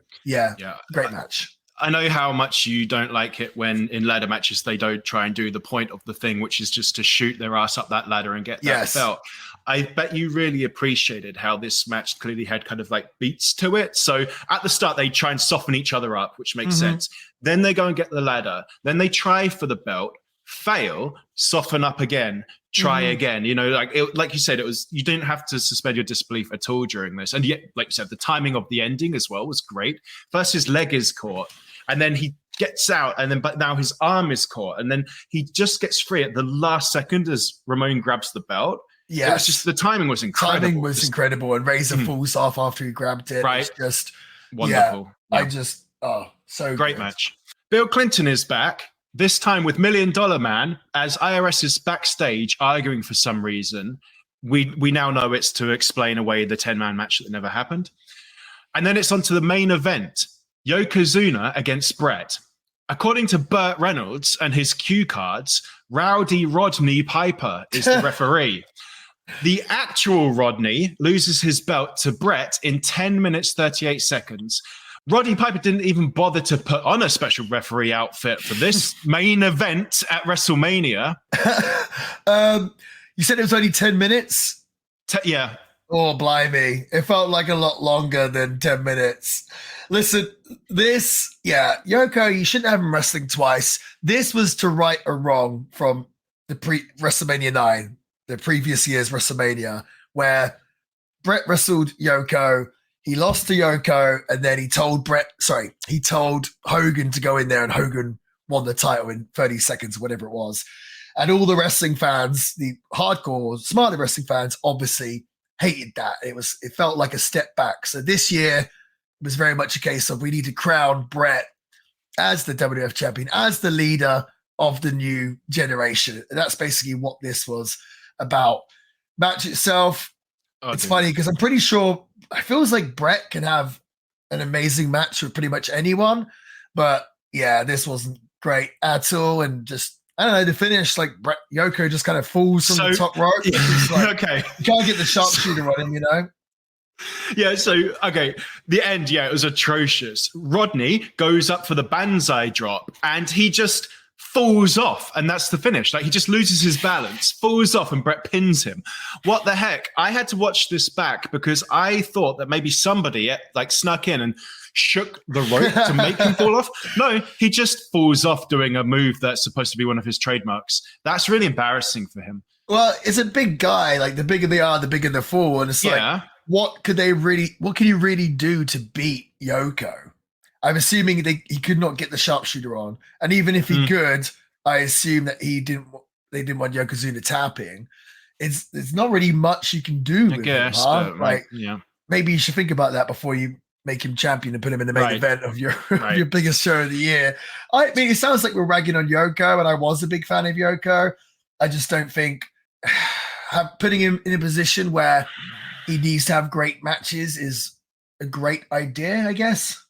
great match. I know how much you don't like it when in ladder matches they don't try and do the point of the thing, which is just to shoot their ass up that ladder and get that belt. I bet you really appreciated how this match clearly had kind of like beats to it. So at the start, they try and soften each other up, which makes sense. Then they go and get the ladder. Then they try for the belt, fail, soften up again, try again. You know, like you said, you didn't have to suspend your disbelief at all during this. And yet, like you said, the timing of the ending as well was great. First, his leg is caught, and then he gets out, but now his arm is caught, and then he just gets free at the last second as Ramon grabs the belt. Yeah, it's just the timing was incredible. Incredible, and Razor falls off after he grabbed it. Right, it's just wonderful. So great match. Bill Clinton is back, this time with $1 Million Man, as IRS is backstage arguing for some reason. We now know it's to explain away the 10-man match that never happened, and then it's on to the main event: Yokozuna against Bret. According to Burt Reynolds and his cue cards, Rowdy Rodney Piper is the referee. The actual Rodney loses his belt to Bret in 10 minutes, 38 seconds. Rodney Piper didn't even bother to put on a special referee outfit for this main event at WrestleMania. You said it was only 10 minutes? Yeah. Oh, blimey. It felt like a lot longer than 10 minutes. Listen, Yoko, you shouldn't have him wrestling twice. This was to right a wrong from the WrestleMania 9, the previous year's WrestleMania, where Bret wrestled Yoko. He lost to Yoko, and then he told Hogan to go in there, and Hogan won the title in 30 seconds, whatever it was. And all the wrestling fans, the hardcore, smarter wrestling fans, obviously hated that. It felt like a step back. So this year was very much a case of we need to crown Bret as the WWF champion, as the leader of the new generation. And that's basically what this was about. Match itself, it's funny because I'm pretty sure it feels like Bret can have an amazing match with pretty much anyone. But yeah, this wasn't great at all. And just, I don't know, the finish, like Yoko just kind of falls from the top rope. Like, okay. You can't get the sharpshooter on him, you know? Yeah, so, okay, the end, it was atrocious. Rodney goes up for the banzai drop, and he just falls off, and that's the finish. Like, he just loses his balance, falls off, and Bret pins him. What the heck? I had to watch this back because I thought that maybe somebody like snuck in and shook the rope to make him fall off. No, he just falls off doing a move that's supposed to be one of his trademarks. That's really embarrassing for him. Well, it's a big guy. Like, the bigger they are, the bigger they fall. And it's like, what can you really do to beat Yoko? I'm assuming he could not get the sharpshooter on. And even if he could, I assume that they didn't want Yokozuna tapping. It's not really much you can do with him, huh? Like, maybe you should think about that before you make him champion and put him in the main event of your your biggest show of the year. I mean, it sounds like we're ragging on Yoko, and I was a big fan of Yoko. I just don't think putting him in a position where he needs to have great matches is a great idea, I guess.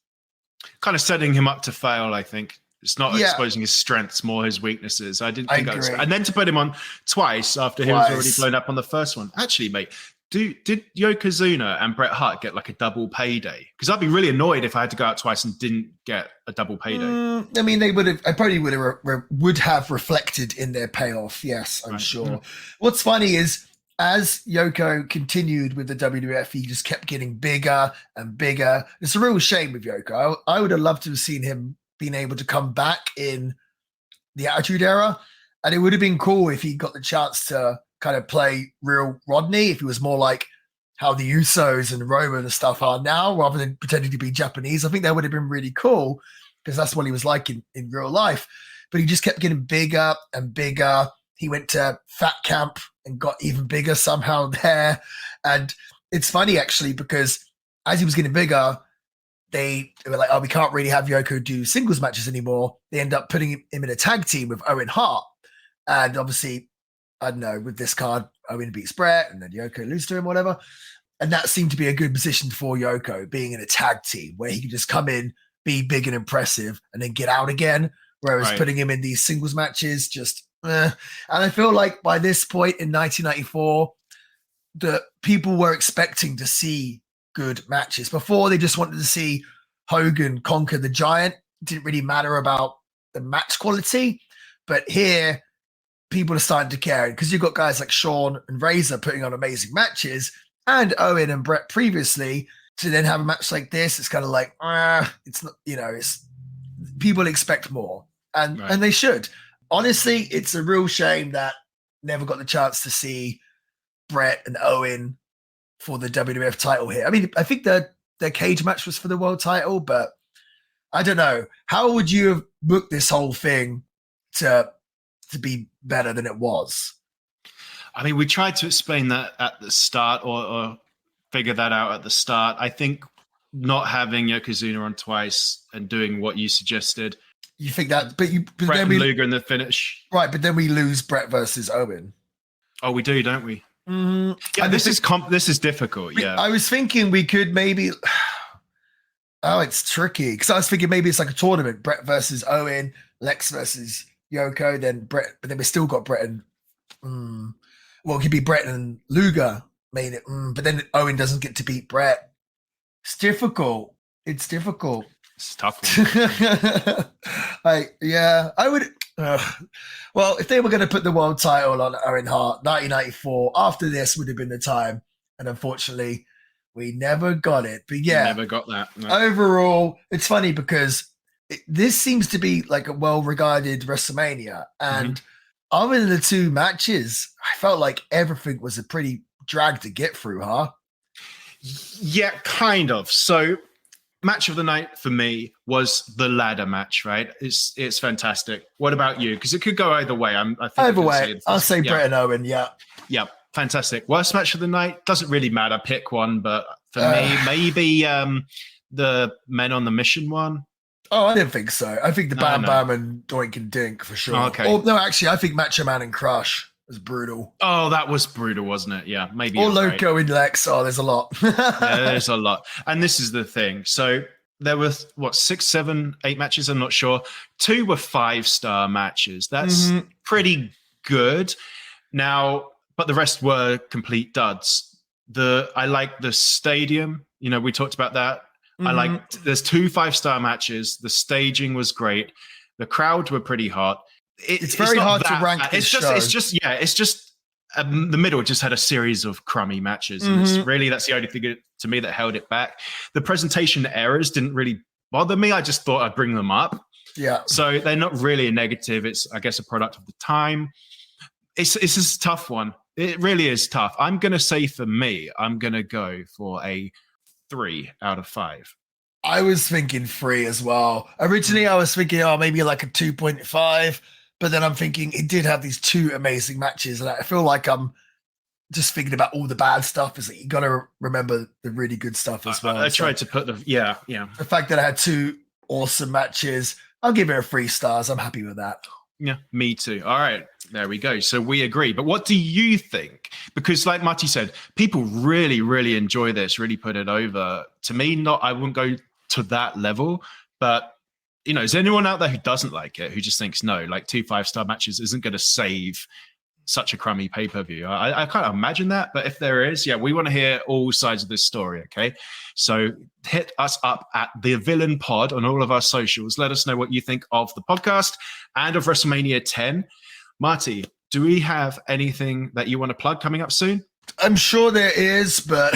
Kind of setting him up to fail, I think. It's not exposing his strengths, more his weaknesses. I didn't think I was. And then to put him on twice after he was already blown up on the first one. Actually, mate, did Yokozuna and Bret Hart get like a double payday? Because I'd be really annoyed if I had to go out twice and didn't get a double payday. I mean, they would have. I probably would have reflected in their payoff. Yes, I'm sure. What's funny is, as Yoko continued with the WWF, he just kept getting bigger and bigger. It's a real shame with Yoko. I would have loved to have seen him being able to come back in the Attitude Era. And it would have been cool if he got the chance to kind of play real Rodney, if he was more like how the Usos and Roman and stuff are now, rather than pretending to be Japanese. I think that would have been really cool, because that's what he was like in real life. But he just kept getting bigger and bigger. He went to Fat Camp and got even bigger somehow there. And it's funny, actually, because as he was getting bigger, they were like, oh, we can't really have Yoko do singles matches anymore. They end up putting him in a tag team with Owen Hart. And obviously, I don't know, with this card, Owen beats Bret and then Yoko loses to him, whatever. And that seemed to be a good position for Yoko, being in a tag team where he could just come in, be big and impressive, and then get out again. Whereas putting him in these singles matches, just and I feel like by this point in 1994, the people were expecting to see good matches. Before, they just wanted to see Hogan conquer the Giant. It didn't really matter about the match quality. But here, people are starting to care, because you've got guys like Shawn and Razor putting on amazing matches, and Owen and Bret previously. To then have a match like this, it's kind of like, it's not, it's people expect more, and they should. Honestly, it's a real shame that never got the chance to see Bret and Owen for the WWF title here. I mean, I think their cage match was for the world title, but I don't know. How would you have booked this whole thing to be better than it was? I mean, we tried to explain that at the start, or figure that out at the start. I think not having Yokozuna on twice and doing what you suggested. You think that, but Bret and Luger in the finish. Right, but then we lose Bret versus Owen. Oh, we do, don't we? Yeah, this is difficult. Yeah, I was thinking we could maybe. Oh, it's tricky, because I was thinking maybe it's like a tournament: Bret versus Owen, Lex versus Yoko, then Bret. But then we still got Bret and. Well, it could be Bret and Luger made it, but then Owen doesn't get to beat Bret. It's difficult. It's difficult. It's a tough one. I would. Well, if they were going to put the world title on Owen Hart, 1994, after this would have been the time. And unfortunately, we never got it. But yeah, never got that. No. Overall, it's funny because this seems to be like a well-regarded WrestleMania. And other than the two matches, I felt like everything was a pretty drag to get through, huh? Yeah, kind of. So, match of the night for me was the ladder match, right? It's fantastic. What about you? Because it could go either way. Either way, I'll say Bret and Owen, yeah. Yeah, fantastic. Worst match of the night? Doesn't really matter. Pick one, but for me, maybe the Men on the Mission one. Oh, I didn't think so. I think the Bam Bam and Doink and Dink for sure. Oh, okay. Oh, no, actually, I think Macho Man and Crush was brutal. Oh, that was brutal, wasn't it? Yeah, maybe. Or Loco and Lex. Oh, there's a lot. Yeah, there's a lot. And this is the thing. So there were, 6, 7, 8 matches? I'm not sure. 2 were 5-star matches. That's pretty good. Now, but the rest were complete duds. I like the stadium. We talked about that. There's 2 5-star matches. The staging was great. The crowd were pretty hot. It's very not hard to that rank bad. this It's show. just the middle just had a series of crummy matches. And it's really, that's the only thing to me that held it back. The presentation errors didn't really bother me. I just thought I'd bring them up. Yeah. So they're not really a negative. It's, I guess, a product of the time. It's just a tough one. It really is tough. I'm going to say for me, I'm going to go for a 3 out of 5. I was thinking 3 as well. Originally, I was thinking, maybe like a 2.5. But then I'm thinking it did have these 2 amazing matches. And I feel like I'm just thinking about all the bad stuff. Is that you got to remember the really good stuff as well. I tried to put the fact that I had 2 awesome matches, I'll give it a 3 stars. I'm happy with that. Yeah, me too. All right, there we go. So we agree. But what do you think? Because like Marty said, people really, really enjoy this, really put it over. To me, I wouldn't go to that level. But, is there anyone out there who doesn't like it, who just thinks, no, like 2 5-star matches isn't going to save such a crummy pay-per-view? I can't imagine that. But if there is, we want to hear all sides of this story, okay? So hit us up at The Villain Pod on all of our socials. Let us know what you think of the podcast and of WrestleMania 10. Marty, do we have anything that you want to plug coming up soon? I'm sure there is, but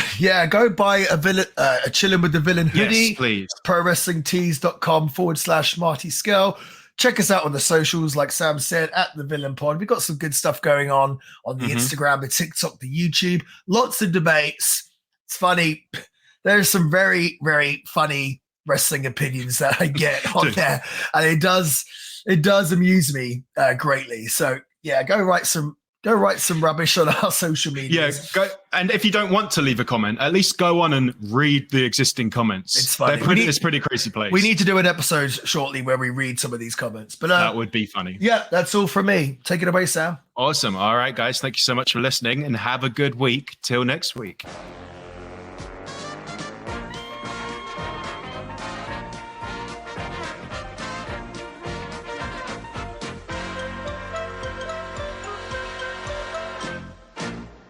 go buy a Chillin' with the Villain hoodie. Yes, please. ProWrestlingTees.com/Marty Skell. Check us out on the socials, like Sam said, at The Villain Pod. We've got some good stuff going on the Instagram, the TikTok, the YouTube. Lots of debates. It's funny. There's some very, very funny wrestling opinions that I get on there. And it does amuse me greatly. So, go write some rubbish on our social media. Go, and if you don't want to leave a comment, at least go on and read the existing comments. It's funny. It's pretty crazy place. We need to do an episode shortly where we read some of these comments. But that would be funny. Yeah, that's all from me. Take it away, Sam. Awesome. All right, guys. Thank you so much for listening and have a good week. Till next week.